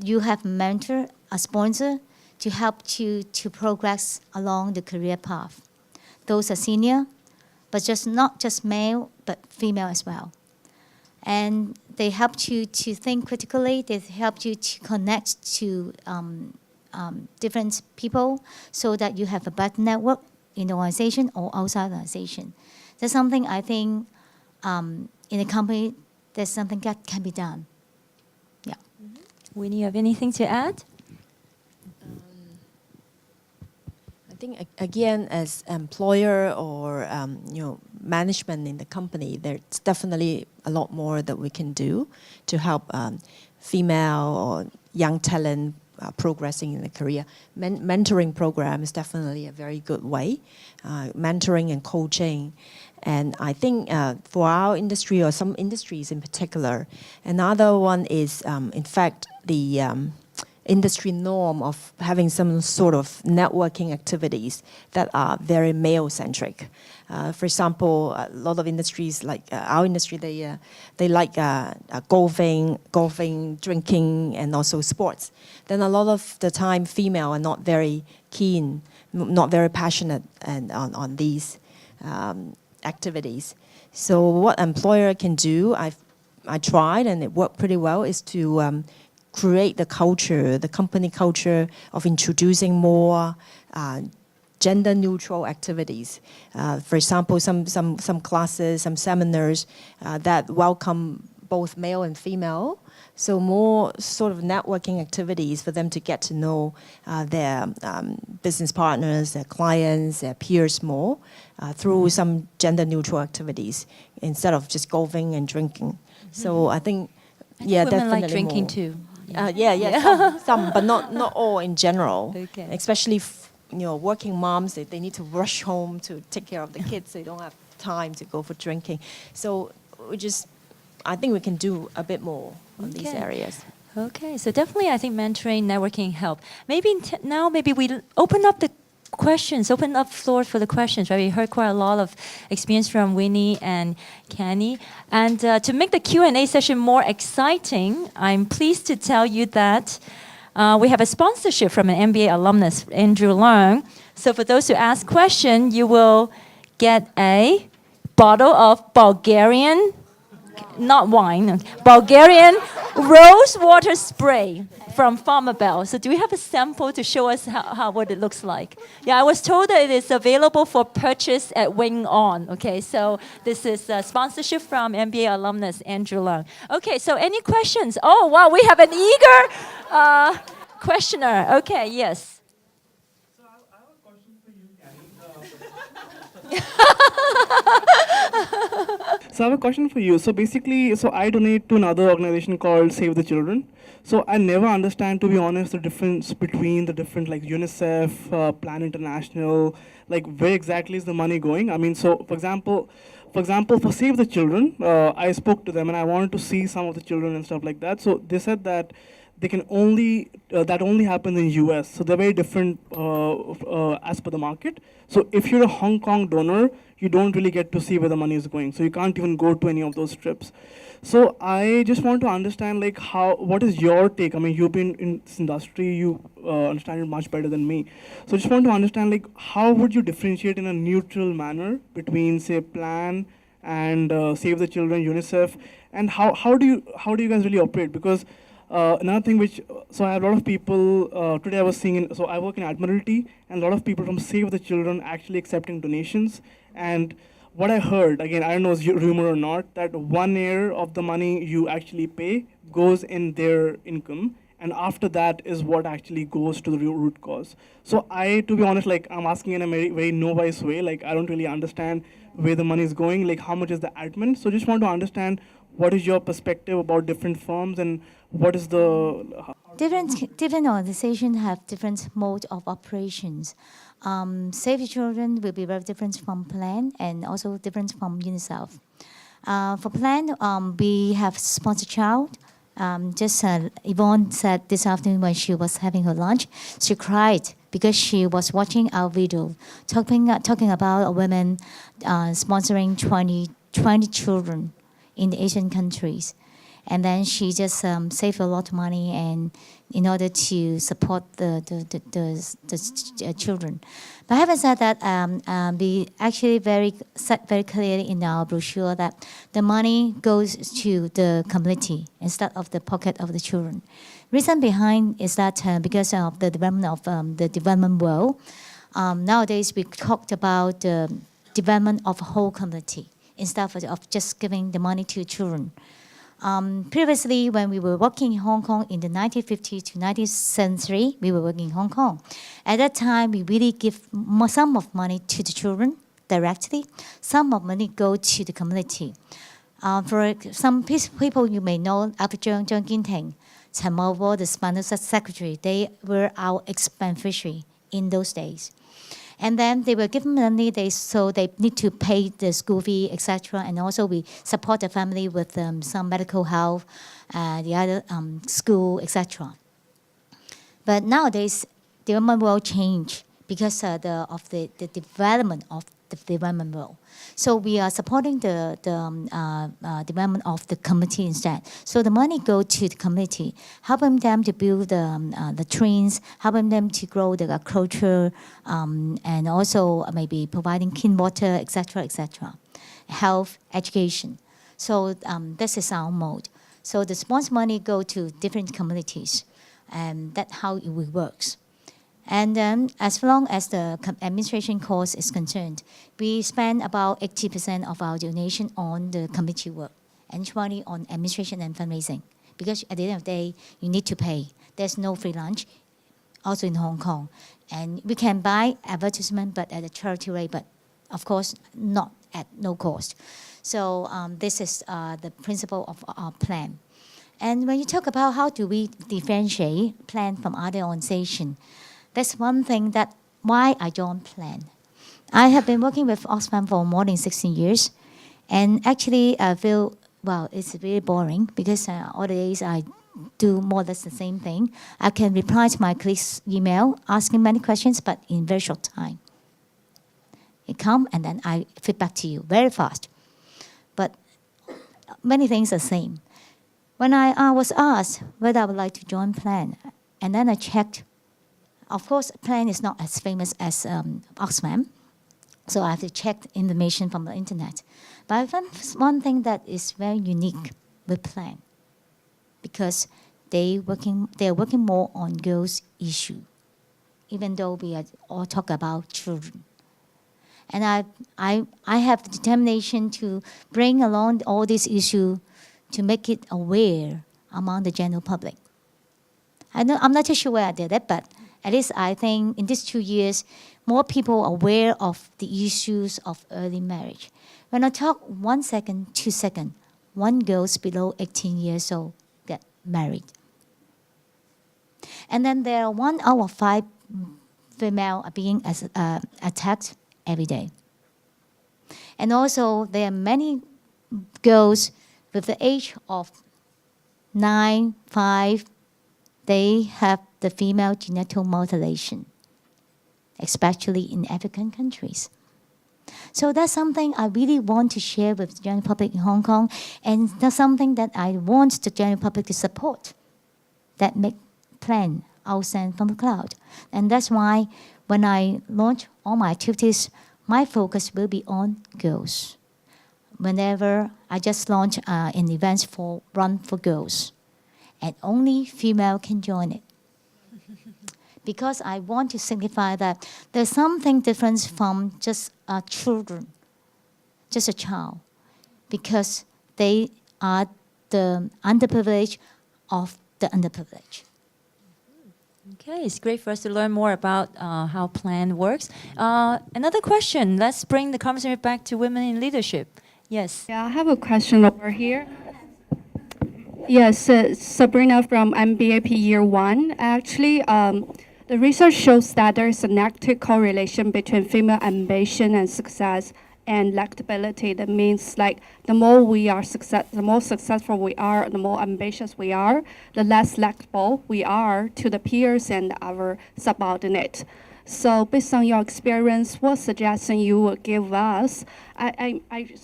you have a mentor, a sponsor, to help you to progress along the career path. Those are senior, but not just male, but female as well. And they help you to think critically. They help you to connect to different people so that you have a better network in the organization or outside the organization. That's something I think in a company, there's something that can be done. Yeah. Winnie, you have anything to add? I think again, as employer or management in the company, there's definitely a lot more that we can do to help female or young talent progressing in the career. Mentoring program is definitely a very good way, mentoring and coaching. And I think for our industry or some industries in particular, another one is in fact the industry norm of having some sort of networking activities that are very male-centric. For example, a lot of industries like our industry, they like golfing, drinking, and also sports. Then a lot of the time, female are not very keen, not very passionate on these. activities. So what employer can do, I tried and it worked pretty well, is to create the culture, the company culture of introducing more gender-neutral activities. For example, some classes, some seminars that welcome both male and female. So more sort of networking activities for them to get to know their business partners, their clients, their peers more through some gender-neutral activities instead of just golfing and drinking. So I think, yeah, women definitely like drinking more. too. Some, but not all in general. Okay. Especially, working moms, they need to rush home to take care of the kids. They don't have time to go for drinking. So I think we can do a bit more on these areas. Okay, so definitely I think mentoring, networking help. Maybe now we open up the questions, open up floor for the questions, right? We heard quite a lot of experience from Winnie and Kanie. And to make the Q&A session more exciting, I'm pleased to tell you that we have a sponsorship from an MBA alumnus, Andrew Leung. So for those who ask questions, you will get a bottle of Bulgarian, not wine, Bulgarian rose water spray from Farmer Bell. So do we have a sample to show us what it looks like? Yeah, I was told that it is available for purchase at Wing On. Okay, so this is a sponsorship from MBA alumnus Andrew Leung. Okay, so any questions? Oh, wow, we have an eager questioner. Okay, yes. So I have a question for you, Kanie. So I have a question for you. So basically, I donate to another organization called Save the Children. So I never understand, to be honest, the difference between the different, like UNICEF, Plan International, like where exactly is the money going? I mean, so for example, for Save the Children, I spoke to them and I wanted to see some of the children and stuff like that. So they said that they can only, that only happens in US. So they're very different as per the market. So if you're a Hong Kong donor, you don't really get to see where the money is going. So you can't even go to any of those trips. So I just want to understand, like, what is your take? I mean, you've been in this industry, you understand it much better than me. So I just want to understand, like, how would you differentiate in a neutral manner between, say, Plan and Save the Children, UNICEF, and how do you guys really operate? Because another thing so I have a lot of people, today I was seeing, so I work in Admiralty, and a lot of people from Save the Children actually accepting donations. And what I heard, again, I don't know if it's rumor or not, that 1 year of the money you actually pay goes in their income, and after that is what actually goes to the root cause. So to be honest, like, I'm asking in a very, very no-wise way, like, I don't really understand where the money is going, like, how much is the admin? So just want to understand, what is your perspective about different firms, and what is the... Different organizations have different mode of operations. Save the Children will be very different from Plan and also different from UNICEF. For Plan, we have sponsored child. Yvonne said this afternoon when she was having her lunch, she cried because she was watching our video talking about a woman sponsoring 20 children in the Asian countries. And then she just saved a lot of money and in order to support the children. But having said that, we actually said very clearly in our brochure that the money goes to the community instead of the pocket of the children. Reason behind is that because of the development of the development world, nowadays we talked about the development of a whole community instead of just giving the money to children. Previously, when we were working in Hong Kong in the 1950s to 19th century, we were working in Hong Kong. At that time, we really give some of money to the children directly. Some of money go to the community. For some people you may know, after Zhang Ginting, Chen Maobo, the Finance Secretary, they were our ex-beneficiary in those days. And then they were given money, so they need to pay the school fee, etc. And also we support the family with some medical health, the other school, etc. But nowadays, the development will change because of the development of the development role. So we are supporting the development of the community instead. So the money go to the community, helping them to build the trains, helping them to grow the culture, and also maybe providing clean water, etc., health, education. So this is our mode. So the sponsor money go to different communities, and that's how it works. And then, as long as the administration cost is concerned, we spend about 80% of our donation on the committee work, and 20% on administration and fundraising. Because at the end of the day, you need to pay. There's no free lunch, also in Hong Kong. And we can buy advertisement, but at a charity rate, but of course, not at no cost. So this is the principle of our plan. And when you talk about how do we differentiate plan from other organizations, that's one thing that why I joined Plan. I have been working with Oxfam for more than 16 years. And actually, I feel, well, it's really boring because all the days I do more or less the same thing. I can reply to my colleagues' email, asking many questions, but in very short time. It comes, and then I feedback to you very fast. But many things are the same. When I was asked whether I would like to join Plan, and then I checked. Of course, Plan is not as famous as Oxfam, so I have to check information from the internet. But I found one thing that is very unique with Plan, because they are working more on girls' issue, even though we are all talk about children. And I have the determination to bring along all these issues to make it aware among the general public. I'm not too sure where I did it, but at least I think in these 2 years, more people are aware of the issues of early marriage. When I talk 1 second, 2 seconds, one girl below 18 years old get married. And then there are 1 out of 5 female are being attacked every day. And also there are many girls with the age of 9, 5, they have the female genital mutilation, especially in African countries. So that's something I really want to share with the general public in Hong Kong, and that's something that I want the general public to support, that make Plan outsend from the cloud. And that's why when I launch all my activities, my focus will be on girls. Whenever I just launch an event for Run for Girls, and only female can join it. Because I want to signify that there's something different from just children, just a child, because they are the underprivileged of the underprivileged. Okay, it's great for us to learn more about how Plan works. Another question, let's bring the conversation back to women in leadership. Yes. Yeah, I have a question over here. Yes, Sabrina from MBAP Year 1. Actually, the research shows that there is a negative correlation between female ambition and success and electability. That means like the more successful we are, the more ambitious we are, the less electable we are to the peers and our subordinate. So based on your experience, what suggestion you would give us? I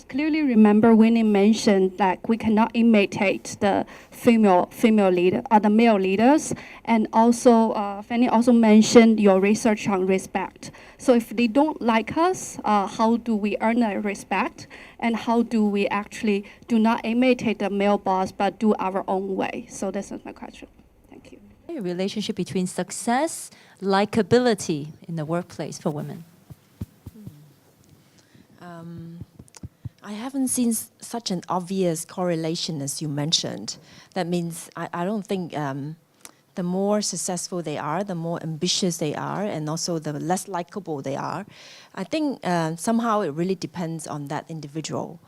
clearly remember Winnie mentioned that we cannot imitate the female leader or the male leaders, and also Fanny also mentioned your research on respect. So if they don't like us, how do we earn that respect, and how do we actually do not imitate the male boss but do our own way? So this is my question. Thank you. A relationship between success, likability in the workplace for women. I haven't seen such an obvious correlation as you mentioned. That means I don't think the more successful they are, the more ambitious they are, and also the less likable they are. I think somehow it really depends on that individual.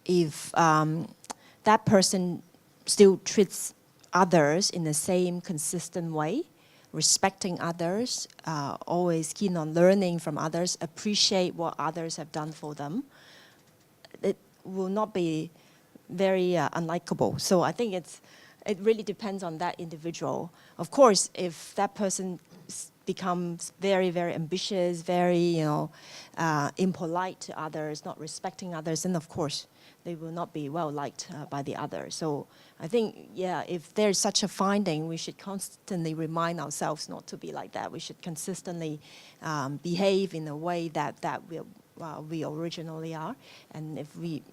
If that person still treats others in the same consistent way, respecting others, always keen on learning from others, appreciate what others have done for them, it will not be very unlikable. So I think it really depends on that individual. Of course, if that person becomes very, very ambitious, very, impolite to others, not respecting others, and of course, they will not be well liked by the others. So I think, if there's such a finding, we should constantly remind ourselves not to be like that. We should consistently behave in a way that we originally are. And if we,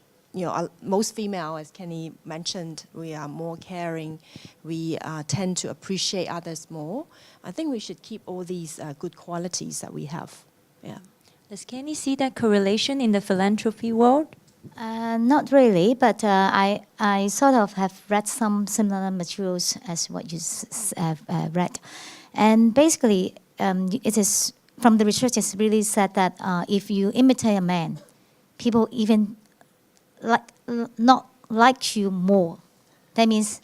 most female, as Kanie mentioned, we are more caring. We tend to appreciate others more. I think we should keep all these good qualities that we have. Yeah. Does Kanie see that correlation in the philanthropy world? Not really, but I sort of have read some similar materials as what you have read. And basically, it is, from the research, it's really said that if you imitate a man, people even not like you more. That means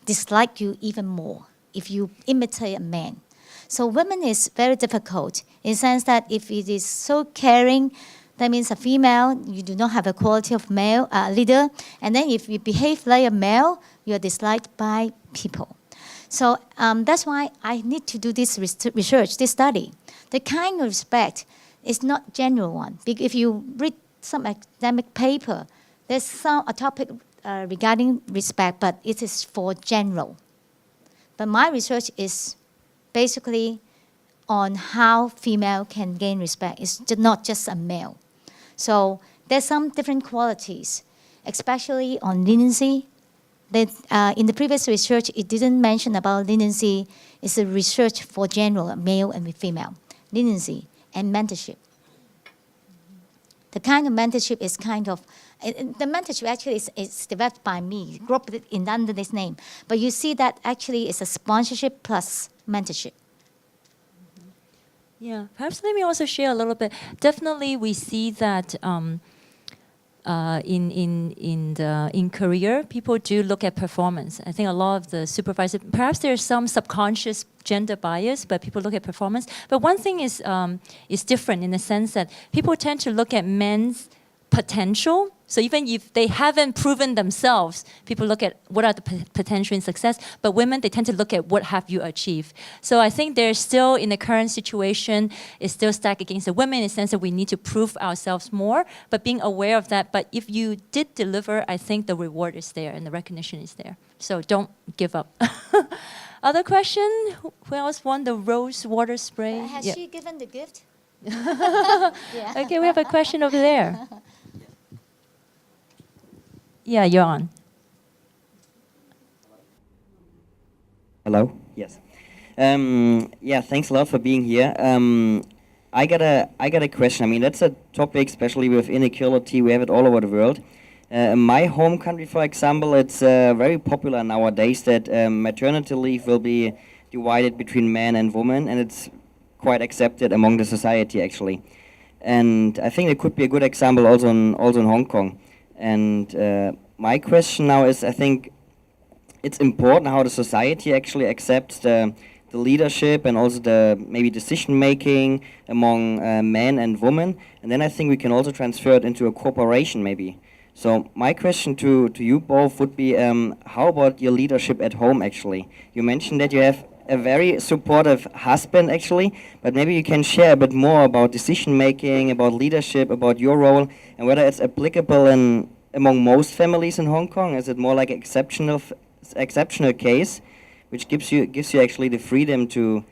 dislike you even more if you imitate a man. So women is very difficult in the sense that if it is so caring, that means a female, you do not have a quality of male leader. And then if you behave like a male, you are disliked by people. So that's why I need to do this research, this study. The kind of respect is not general one. If you read some academic paper, there's a topic regarding respect, but it is for general. But my research is basically on how female can gain respect. It's not just a male. So there's some different qualities, especially on leniency. In the previous research, it didn't mention about leniency. It's a research for general, male and female. Leniency and mentorship. The kind of mentorship is the mentorship actually is developed by me, grouped under this name. But you see that actually it's a sponsorship plus mentorship. Yeah, perhaps let me also share a little bit. Definitely, we see that in career, people do look at performance. I think a lot of the supervisors, perhaps there's some subconscious gender bias, but people look at performance. But one thing is different in the sense that people tend to look at men's potential. So even if they haven't proven themselves, people look at what are the potential in success. But women, they tend to look at what have you achieved. So I think there's still, in the current situation, it's still stacked against the women in the sense that we need to prove ourselves more, but being aware of that. But if you did deliver, I think the reward is there and the recognition is there. So don't give up. Other question? Who else won the rose water spray? Has she given the gift? Okay, we have a question over there. Yeah, you're on. Hello. Yes. Yeah. Thanks a lot for being here. I got a question. I mean, that's a topic, especially with inequality. We have it all over the world. In my home country, for example, it's very popular nowadays that maternity leave will be divided between men and women, and it's quite accepted among the society actually. And I think it could be a good example also in Hong Kong. And my question now is, I think it's important how the society actually accepts the leadership and also the maybe decision making among men and women. And then I think we can also transfer it into a cooperation maybe. So my question to you both would be, how about your leadership at home actually? You mentioned that you have a very supportive husband actually, but maybe you can share a bit more about decision making, about leadership, about your role, and whether it's applicable among most families in Hong Kong. Is it more like an exceptional case, which gives you actually the freedom to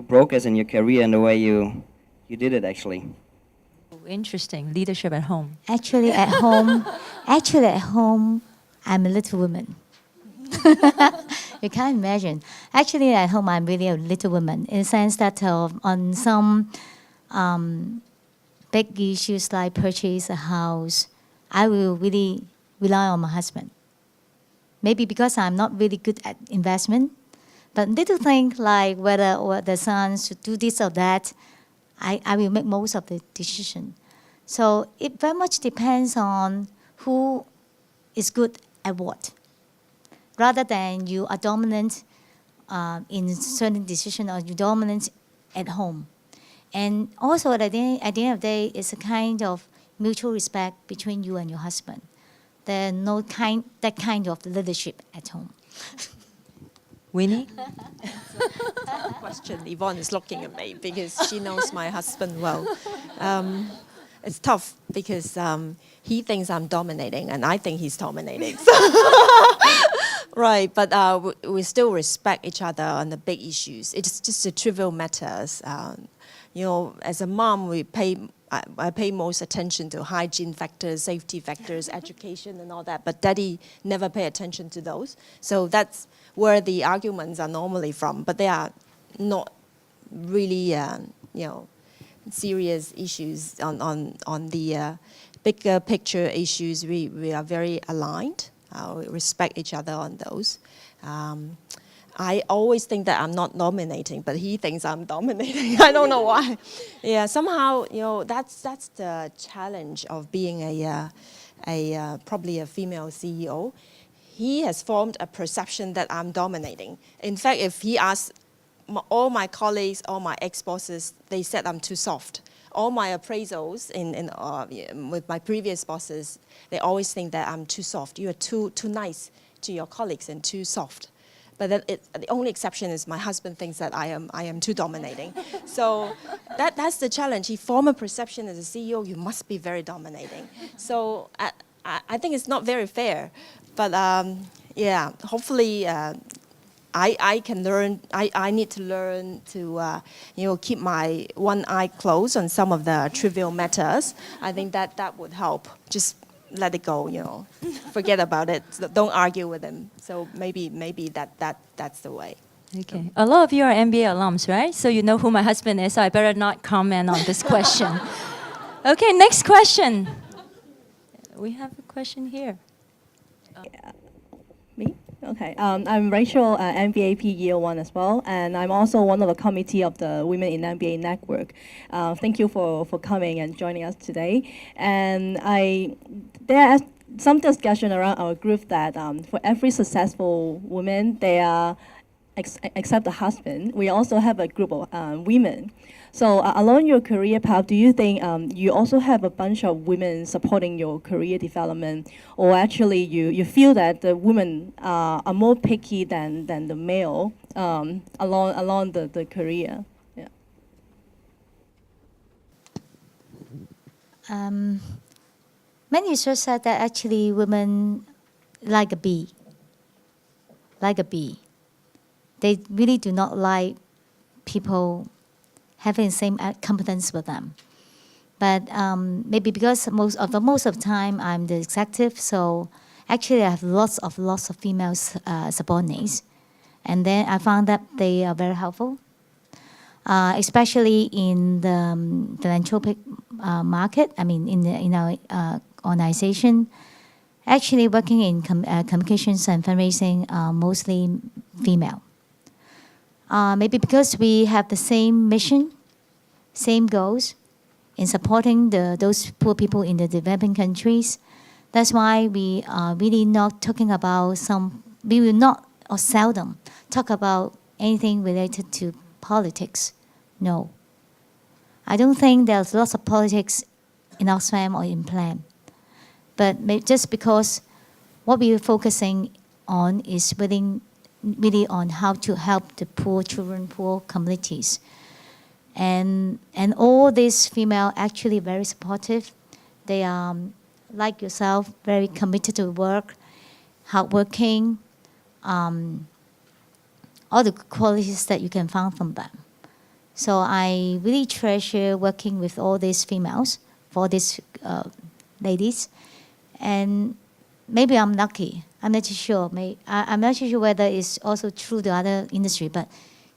progress in your career in the way you did it actually? Interesting. Leadership at home. Actually, at home, I'm a little woman. You can't imagine. Actually, at home, I'm really a little woman in the sense that on some big issues like purchase a house, I will really rely on my husband. Maybe because I'm not really good at investment, but little things like whether the son should do this or that, I will make most of the decision. So it very much depends on who is good at what, rather than you are dominant in certain decision or you dominant at home. And also at the end of the day, it's a kind of mutual respect between you and your husband. There's no that kind of leadership at home. Winnie? Question. Yvonne is looking at me because she knows my husband well. It's tough because he thinks I'm dominating and I think he's dominating. Right, but we still respect each other on the big issues. It's just the trivial matters. As a mom, I pay most attention to hygiene factors, safety factors, education and all that, but daddy never pay attention to those. So that's where the arguments are normally from, but they are not really, serious issues on the bigger picture issues. We are very aligned. We respect each other on those. I always think that I'm not dominating, but he thinks I'm dominating. I don't know why. Yeah, somehow, that's the challenge of being probably a female CEO. He has formed a perception that I'm dominating. In fact, if he asks all my colleagues, all my ex-bosses, they said I'm too soft. All my appraisals with my previous bosses, they always think that I'm too soft. You are too nice to your colleagues and too soft. But the only exception is my husband thinks that I am too dominating. So that's the challenge. He formed a perception as a CEO, you must be very dominating. So I think it's not very fair. But hopefully I can learn. I need to learn to keep my one eye closed on some of the trivial matters. I think that would help. Just let it go. Forget about it. Don't argue with him. So maybe that's the way. Okay. A lot of you are MBA alums, right? So you know who my husband is, so I better not comment on this question. Okay, next question. We have a question here. Me? Okay. I'm Rachel, MBA Year 1 as well, and I'm also one of the committee of the Women in MBA Network. Thank you for coming and joining us today. And there are some discussion around our group that for every successful woman, they are, except the husband, we also have a group of women. So along your career path, do you think you also have a bunch of women supporting your career development, or actually you feel that the women are more picky than the male along the career? Yeah. Many research said that actually women like a bee. They really do not like people having the same competence with them. But maybe because most of the time I'm the executive, so actually I have lots of female subordinates. And then I found that they are very helpful, especially in the philanthropic market. I mean, in our organization, actually working in communications and fundraising are mostly female. Maybe because we have the same mission, same goals in supporting those poor people in the developing countries. That's why we are really not talking about we will not or seldom talk about anything related to politics. No. I don't think there's lots of politics in Oxfam or in Plan. But just because what we are focusing on is really on how to help the poor children, poor communities. And all these female actually very supportive. They are, like yourself, very committed to work, hardworking, all the qualities that you can find from them. So I really treasure working with all these females, for these ladies. And maybe I'm lucky. I'm not too sure. I'm not too sure whether it's also true to other industry, but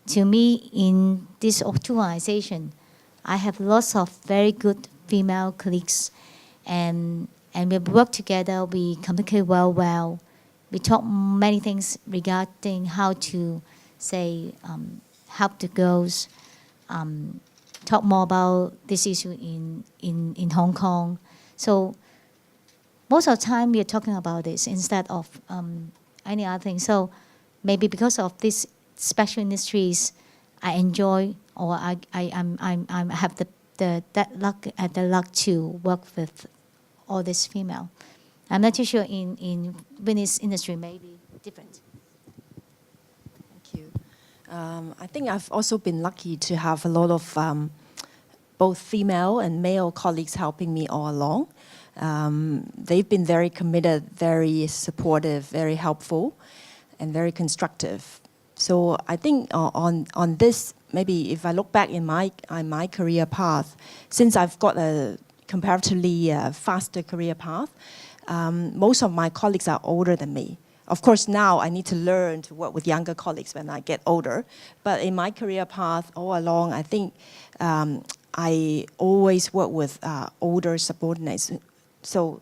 to me, in this two organization, I have lots of very good female colleagues, and we work together. We communicate well. We talk many things regarding how to say help the girls. Talk more about this issue in Hong Kong. So most of the time we are talking about this instead of any other thing. So maybe because of these special industries, I enjoy, or I have the luck to work with all this female. I'm not too sure in Winnie's industry maybe different. you. I think I've also been lucky to have a lot of both female and male colleagues helping me all along. They've been very committed, very supportive, very helpful, and very constructive. So I think on this, maybe if I look back in my career path, since I've got a comparatively faster career path, most of my colleagues are older than me. Of course, now I need to learn to work with younger colleagues when I get older. But in my career path all along, I think I always work with older subordinates. So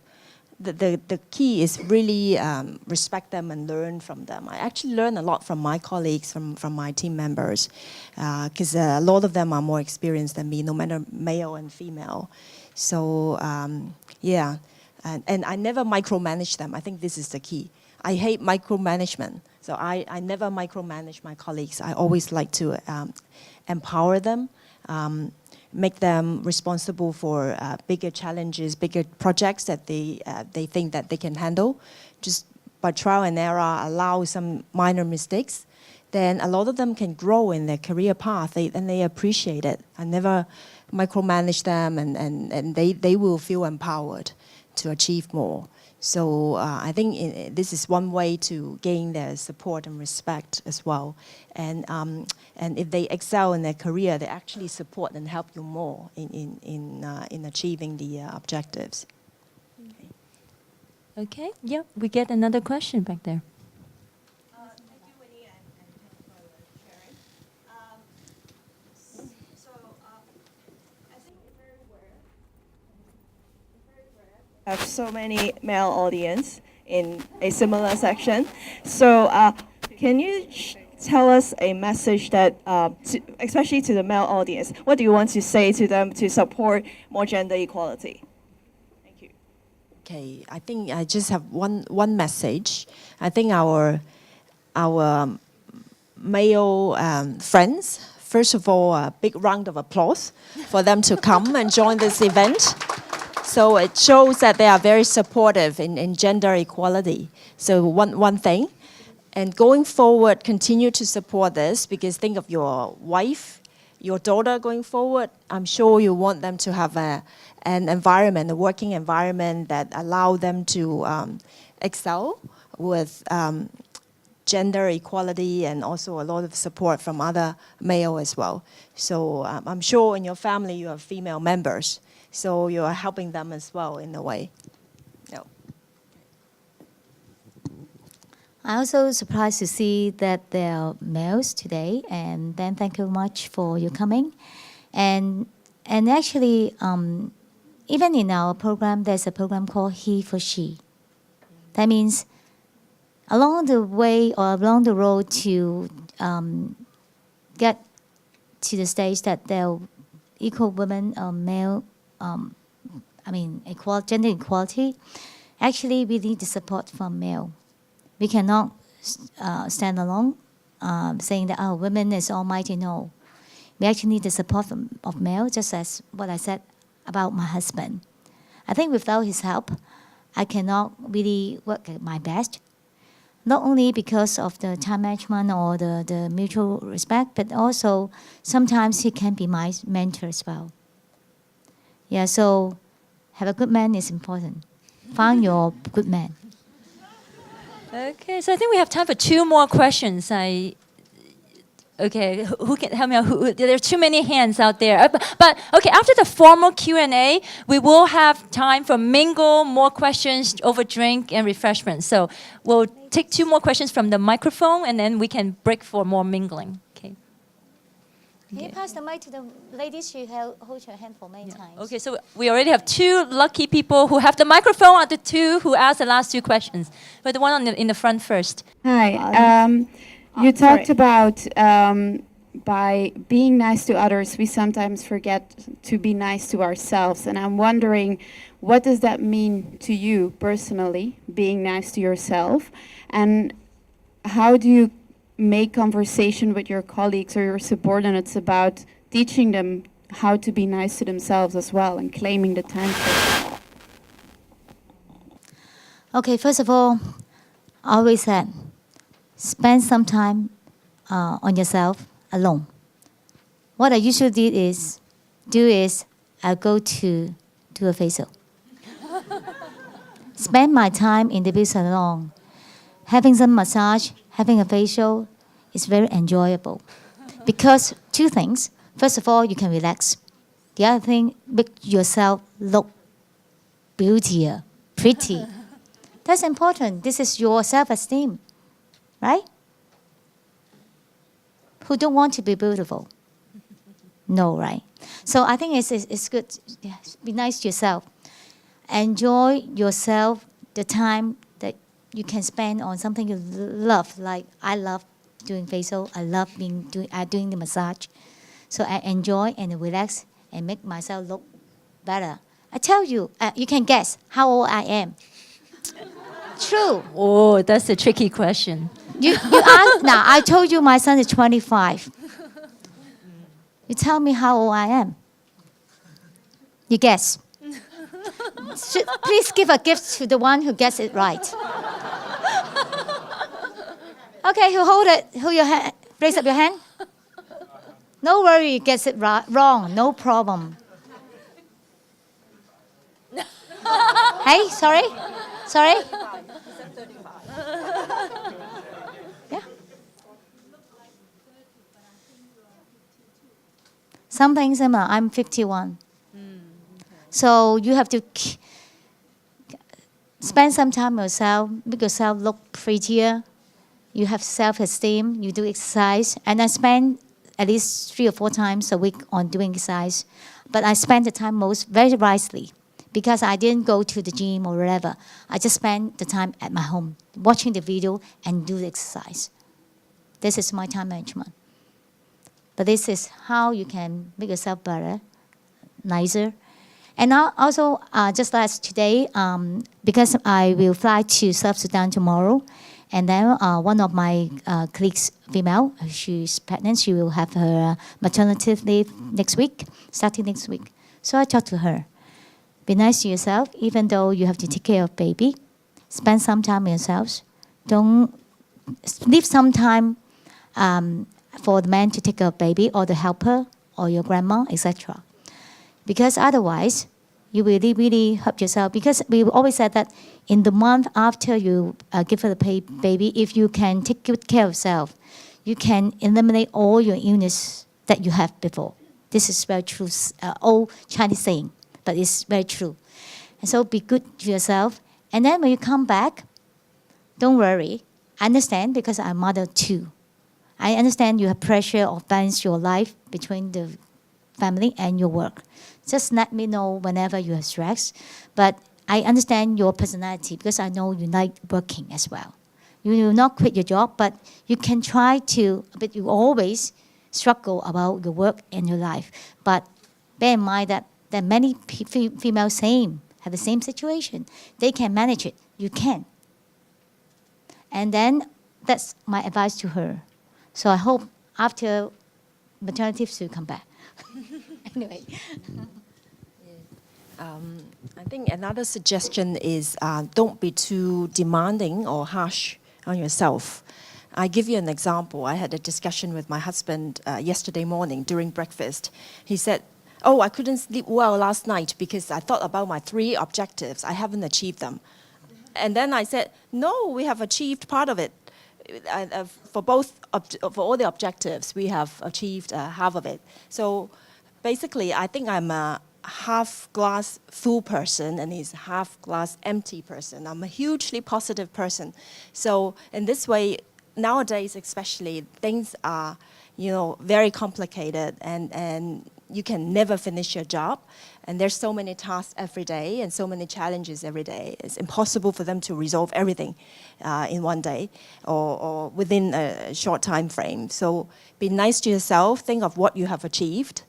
the key is really respect them and learn from them. I actually learn a lot from my colleagues, from my team members, because a lot of them are more experienced than me, no matter male and female. So yeah, and I never micromanage them. I think this is the key. I hate micromanagement, so I never micromanage my colleagues. I always like to empower them, make them responsible for bigger challenges, bigger projects that they think that they can handle. Just by trial and error, allow some minor mistakes, then a lot of them can grow in their career path, and they appreciate it. I never micromanage them, and they will feel empowered to achieve more. So I think this is one way to gain their support and respect as well. And if they excel in their career, they actually support and help you more in achieving the objectives. Okay, yeah, we get another question back there. Thank you, Winnie, and Kanie for sharing. So I think it's very rare. Have so many male audience in a similar section. So can you tell us a message that, especially to the male audience, what do you want to say to them to support more gender equality? Thank you. Okay, I think I just have one message. I think our male friends, first of all, a big round of applause for them to come and join this event. So it shows that they are very supportive in gender equality. So one thing. And going forward, continue to support this, because think of your wife, your daughter going forward. I'm sure you want them to have an environment, a working environment that allow them to excel with gender equality, and also a lot of support from other male as well. So I'm sure in your family you have female members. So you are helping them as well in a way. No. I'm also surprised to see that there are males today, and then thank you much for your coming. And actually, even in our program, there's a program called He for She. That means along the way or along the road to get to the stage that there are equal women or male, gender equality, actually we need the support from male. We cannot stand alone saying that, women is almighty. No. We actually need the support of male, just as what I said about my husband. I think without his help, I cannot really work at my best. Not only because of the time management or the mutual respect, but also sometimes he can be my mentor as well. Yeah, so have a good man is important. Find your good man. Okay, so I think we have time for 2 more questions. Okay, who can help me out? There are too many hands out there. But okay, after the formal Q&A, we will have time for mingle, more questions over drink and refreshments. So we'll take 2 more questions from the microphone, and then we can break for more mingling. Okay. Can you pass the mic to the ladies? She holds her hand for many times. Okay, so we already have 2 lucky people who have the microphone, are the 2 who asked the last 2 questions. But the one in the front first. Hi. You talked about by being nice to others, we sometimes forget to be nice to ourselves. And I'm wondering, what does that mean to you personally, being nice to yourself? And how do you make conversation with your colleagues or your subordinates about teaching them how to be nice to themselves as well and claiming the time for it? Okay, first of all, I always said, spend some time on yourself alone. What I usually do is I go to do a facial. Spend my time in the beauty salon. Having some massage, having a facial is very enjoyable. Because two things. First of all, you can relax. The other thing, make yourself look beautier, pretty. That's important. This is your self-esteem, right? Who don't want to be beautiful? No, right? So I think it's good. Yeah, be nice to yourself. Enjoy yourself, the time that you can spend on something you love. Like I love doing facial. I love doing the massage. So I enjoy and relax and make myself look better. I tell you, you can guess how old I am. True. Oh, that's a tricky question. You ask now. I told you my son is 25. You tell me how old I am. You guess. Please give a gift to the one who gets it right. Okay, who hold it? Who your hand? Raise up your hand. No worry, you gets it wrong. No problem. Hey, sorry. Yeah. Something similar. I'm 51. So you have to spend some time yourself, make yourself look prettier. You have self-esteem. You do exercise, and I spend at least 3 or 4 times a week on doing exercise. But I spend the time most very wisely because I didn't go to the gym or whatever. I just spend the time at my home, watching the video and do the exercise. This is my time management. But this is how you can make yourself better, nicer. And now also, just last today, because I will fly to South Sudan tomorrow, and then one of my colleagues, female, she's pregnant. She will have her maternity leave next week, starting next week. So I talked to her. Be nice to yourself, even though you have to take care of baby. Spend some time with yourselves. Don't leave some time for the man to take care of baby, or the helper, or your grandma, etc. Because otherwise, you will really hurt yourself. Because we always said that in the month after you give her the baby, if you can take good care of yourself, you can eliminate all your illness that you have before. This is very true, old Chinese saying, but it's very true. And so be good to yourself. And then when you come back, don't worry. I understand because I'm a mother too. I understand you have pressure of balance your life between the family and your work. Just let me know whenever you have stress. But I understand your personality because I know you like working as well. You will not quit your job, but you can try to, but you always struggle about your work and your life. But bear in mind that many females have the same situation. They can manage it. You can. And then that's my advice to her. So I hope after maternity she'll come back. Anyway. I think another suggestion is don't be too demanding or harsh on yourself. I give you an example. I had a discussion with my husband yesterday morning during breakfast. He said, "Oh, I couldn't sleep well last night because I thought about my 3 objectives. I haven't achieved them." And then I said, "No, we have achieved part of it. For all the objectives, we have achieved half of it." So basically, I think I'm a half glass full person and he's half glass empty person. I'm a hugely positive person. So in this way, nowadays especially, things are, very complicated and you can never finish your job. And there's so many tasks every day and so many challenges every day. It's impossible for them to resolve everything in one day or within a short time frame. So be nice to yourself, think of what you have achieved.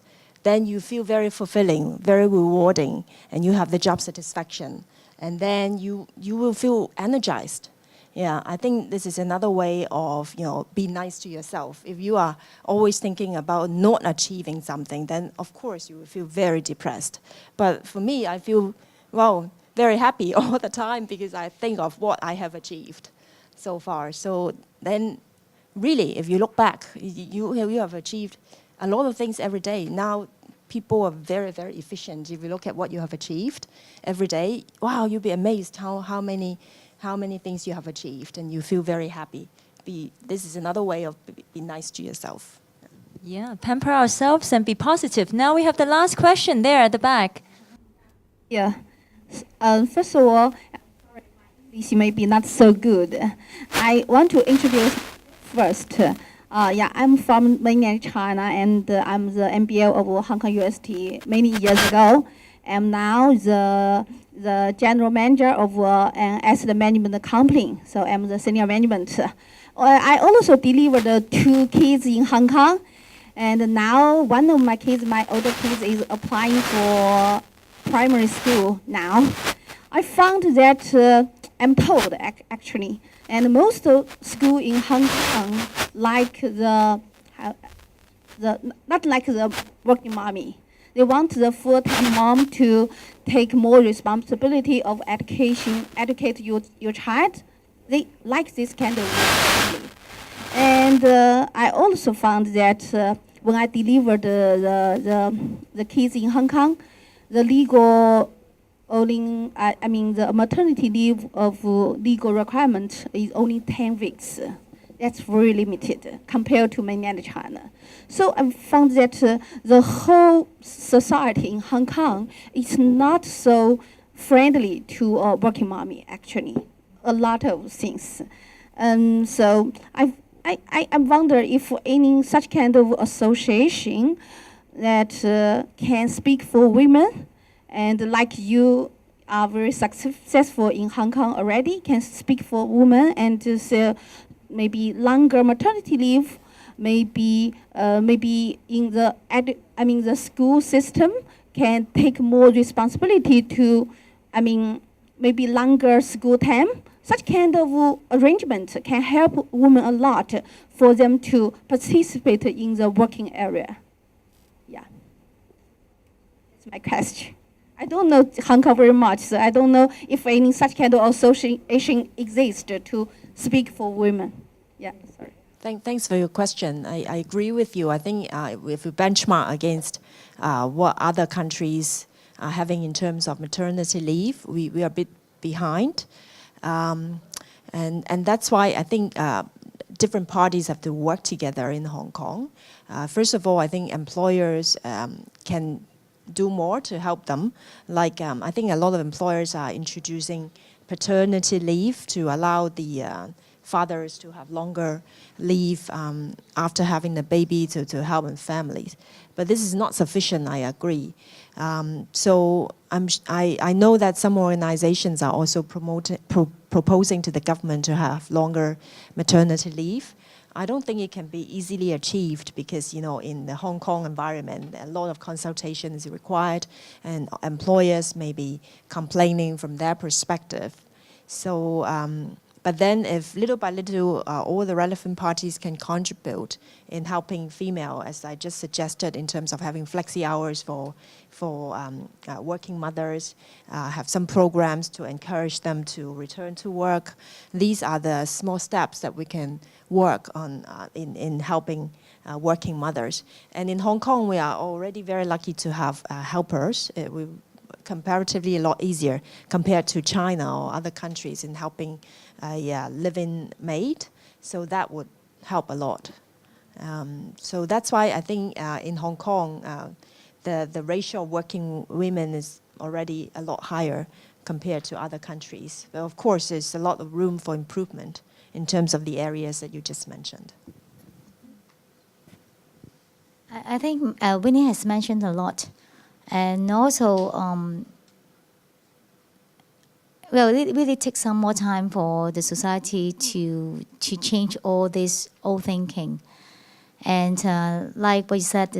Then you feel very fulfilling, very rewarding, and you have the job satisfaction. And then you will feel energized. Yeah, I think this is another way of, be nice to yourself. If you are always thinking about not achieving something, then of course you will feel very depressed. But for me, I feel, very happy all the time because I think of what I have achieved so far. So then really, if you look back, you have achieved a lot of things every day. Now, people are very, very efficient. If you look at what you have achieved every day, wow, you'll be amazed how many things you have achieved, and you feel very happy. This is another way of being nice to yourself. Yeah, pamper ourselves and be positive. Now we have the last question there at the back. Yeah. First of all, this may be not so good. I want to introduce first. I'm from mainland China, and I'm the MBA of Hong Kong UST many years ago. I'm now the general manager of an asset management company. So I'm the senior management. I also delivered 2 kids in Hong Kong, and now one of my kids, my older kids, is applying for primary school now. I found that I'm told actually, and most school in Hong Kong like not like the working mommy. They want the full-time mom to take more responsibility of educate your child. They like this kind of family. And I also found that when I delivered the kids in Hong Kong, the the maternity leave of legal requirement is only 10 weeks. That's very limited compared to mainland China. So I found that the whole society in Hong Kong is not so friendly to a working mommy, actually. A lot of things. So I wonder if any such kind of association that can speak for women, and like you are very successful in Hong Kong already, can speak for women and maybe longer maternity leave, maybe in the school system can take more responsibility to, maybe longer school time. Such kind of arrangement can help women a lot for them to participate in the working area. Yeah, that's my question. I don't know Hong Kong very much, so I don't know if any such kind of association exists to speak for women. Yeah, sorry. Thanks for your question. I agree with you. I think if we benchmark against what other countries are having in terms of maternity leave, we are a bit behind. And that's why I think different parties have to work together in Hong Kong. First of all, I think employers can do more to help them. Like I think a lot of employers are introducing paternity leave to allow the fathers to have longer leave after having the baby to help in families. But this is not sufficient, I agree. So I know that some organizations are also proposing to the government to have longer maternity leave. I don't think it can be easily achieved because, in the Hong Kong environment, a lot of consultation is required and employers may be complaining from their perspective. So, but then if little by little all the relevant parties can contribute in helping female, as I just suggested, in terms of having flexi hours for working mothers, have some programs to encourage them to return to work. These are the small steps that we can work on in helping working mothers. And in Hong Kong, we are already very lucky to have helpers. We comparatively a lot easier compared to China or other countries in helping a live-in maid. So that would help a lot. So that's why I think in Hong Kong, the ratio of working women is already a lot higher compared to other countries. But of course, there's a lot of room for improvement in terms of the areas that you just mentioned. I think Winnie has mentioned a lot. And also, it really takes some more time for the society to change all this old thinking. And like what you said,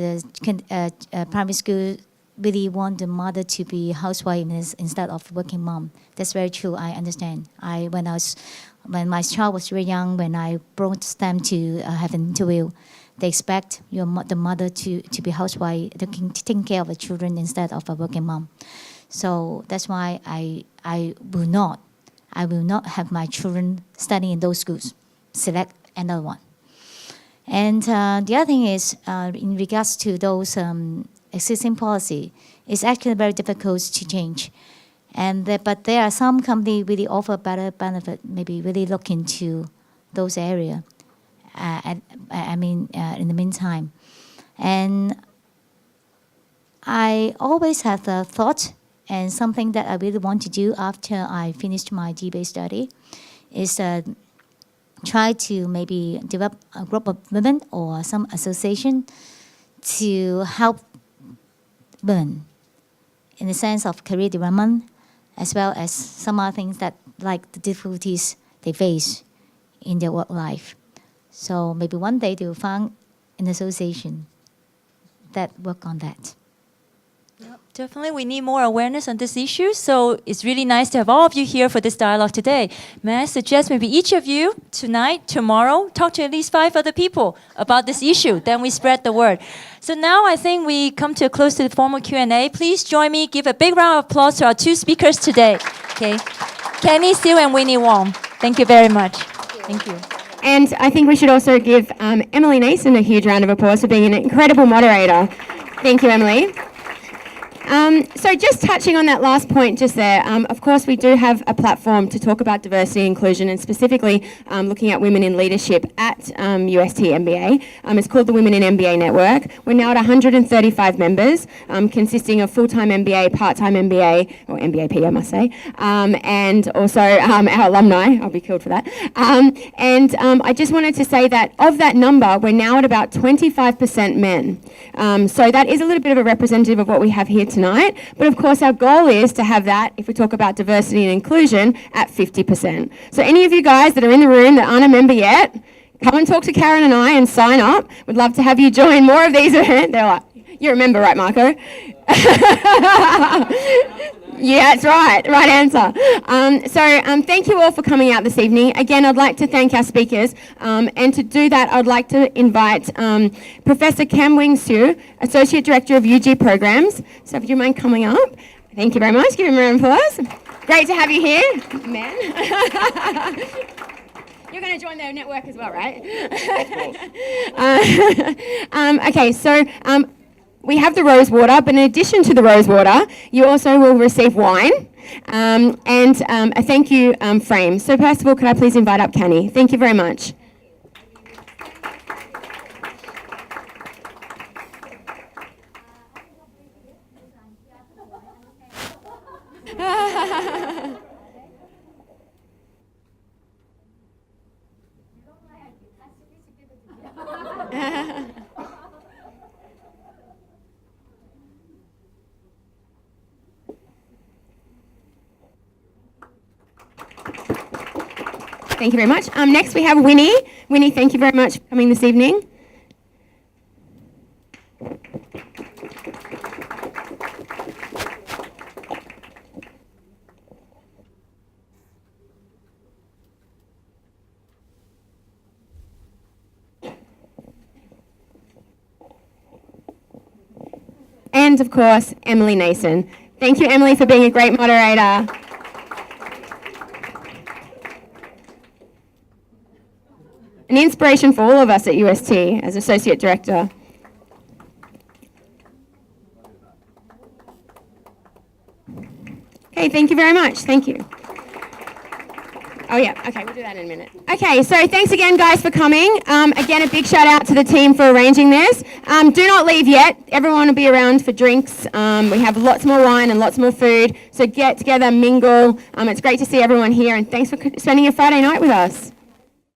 primary school really want the mother to be housewife instead of working mom. That's very true. I understand. When my child was very young, when I brought them to have an interview, they expect the mother to be housewife, taking care of the children instead of a working mom. So that's why I will not have my children studying in those schools. Select another one. And the other thing is, in regards to those existing policy, it's actually very difficult to change. And but there are some companies really offer better benefit, maybe really look into those areas. In the meantime. And I always have the thought, and something that I really want to do after I finished my DBA study is try to maybe develop a group of women or some association to help women in the sense of career development, as well as some other things that like the difficulties they face in their work life. So maybe one day they will find an association that work on that. Yep, definitely, we need more awareness on this issue. So it's really nice to have all of you here for this dialogue today. May I suggest maybe each of you tonight, tomorrow, talk to at least 5 other people about this issue. Then we spread the word. So now I think we come to a close to the formal Q&A. Please join me, give a big round of applause to our 2 speakers today. Okay, Kanie Siu and Winnie Wong. Thank you very much. Thank you. And I think we should also give Emily Nason a huge round of applause for being an incredible moderator. Thank you, Emily. So just touching on that last point just there, of course we do have a platform to talk about diversity and inclusion, and specifically looking at women in leadership at UST MBA. It's called the Women in MBA Network. We're now at 135 members, consisting of full-time MBA, part-time MBA, or MBAP I must say, and also our alumni. I'll be killed for that. I just wanted to say that of that number, we're now at about 25% men. So that is a little bit of a representative of what we have here tonight, but of course our goal is to have that, if we talk about diversity and inclusion, at 50%. So any of you guys that are in the room that aren't a member yet, come and talk to Karen and I and sign up. We'd love to have you join more of these events. They're like, you're a member, right, Marco? Yeah, that's right. Right answer. Thank you all for coming out this evening. Again, I'd like to thank our speakers. And to do that, I'd like to invite Professor Kam Wing Siu, Associate Director of UG Programs. So if you mind coming up. Thank you very much. Give him a round of applause. Great to have you here, man. You're going to join their network as well, right? Okay, so we have the rose water, but in addition to the rose water, you also will receive wine and a thank you frame. So first of all, could I please invite up Kanie? Thank you very much. Thank you very much. Next we have Winnie. Winnie, thank you very much for coming this evening. And of course, Emily Nason. Thank you, Emily, for being a great moderator. An inspiration for all of us at UST as Associate Director. Okay, thank you very much. Thank you. Oh yeah, okay, we'll do that in a minute. Okay, so thanks again guys for coming. Again, a big shout out to the team for arranging this. Do not leave yet. Everyone will be around for drinks. We have lots more wine and lots more food. So get together, mingle. It's great to see everyone here, and thanks for spending your Friday night with us.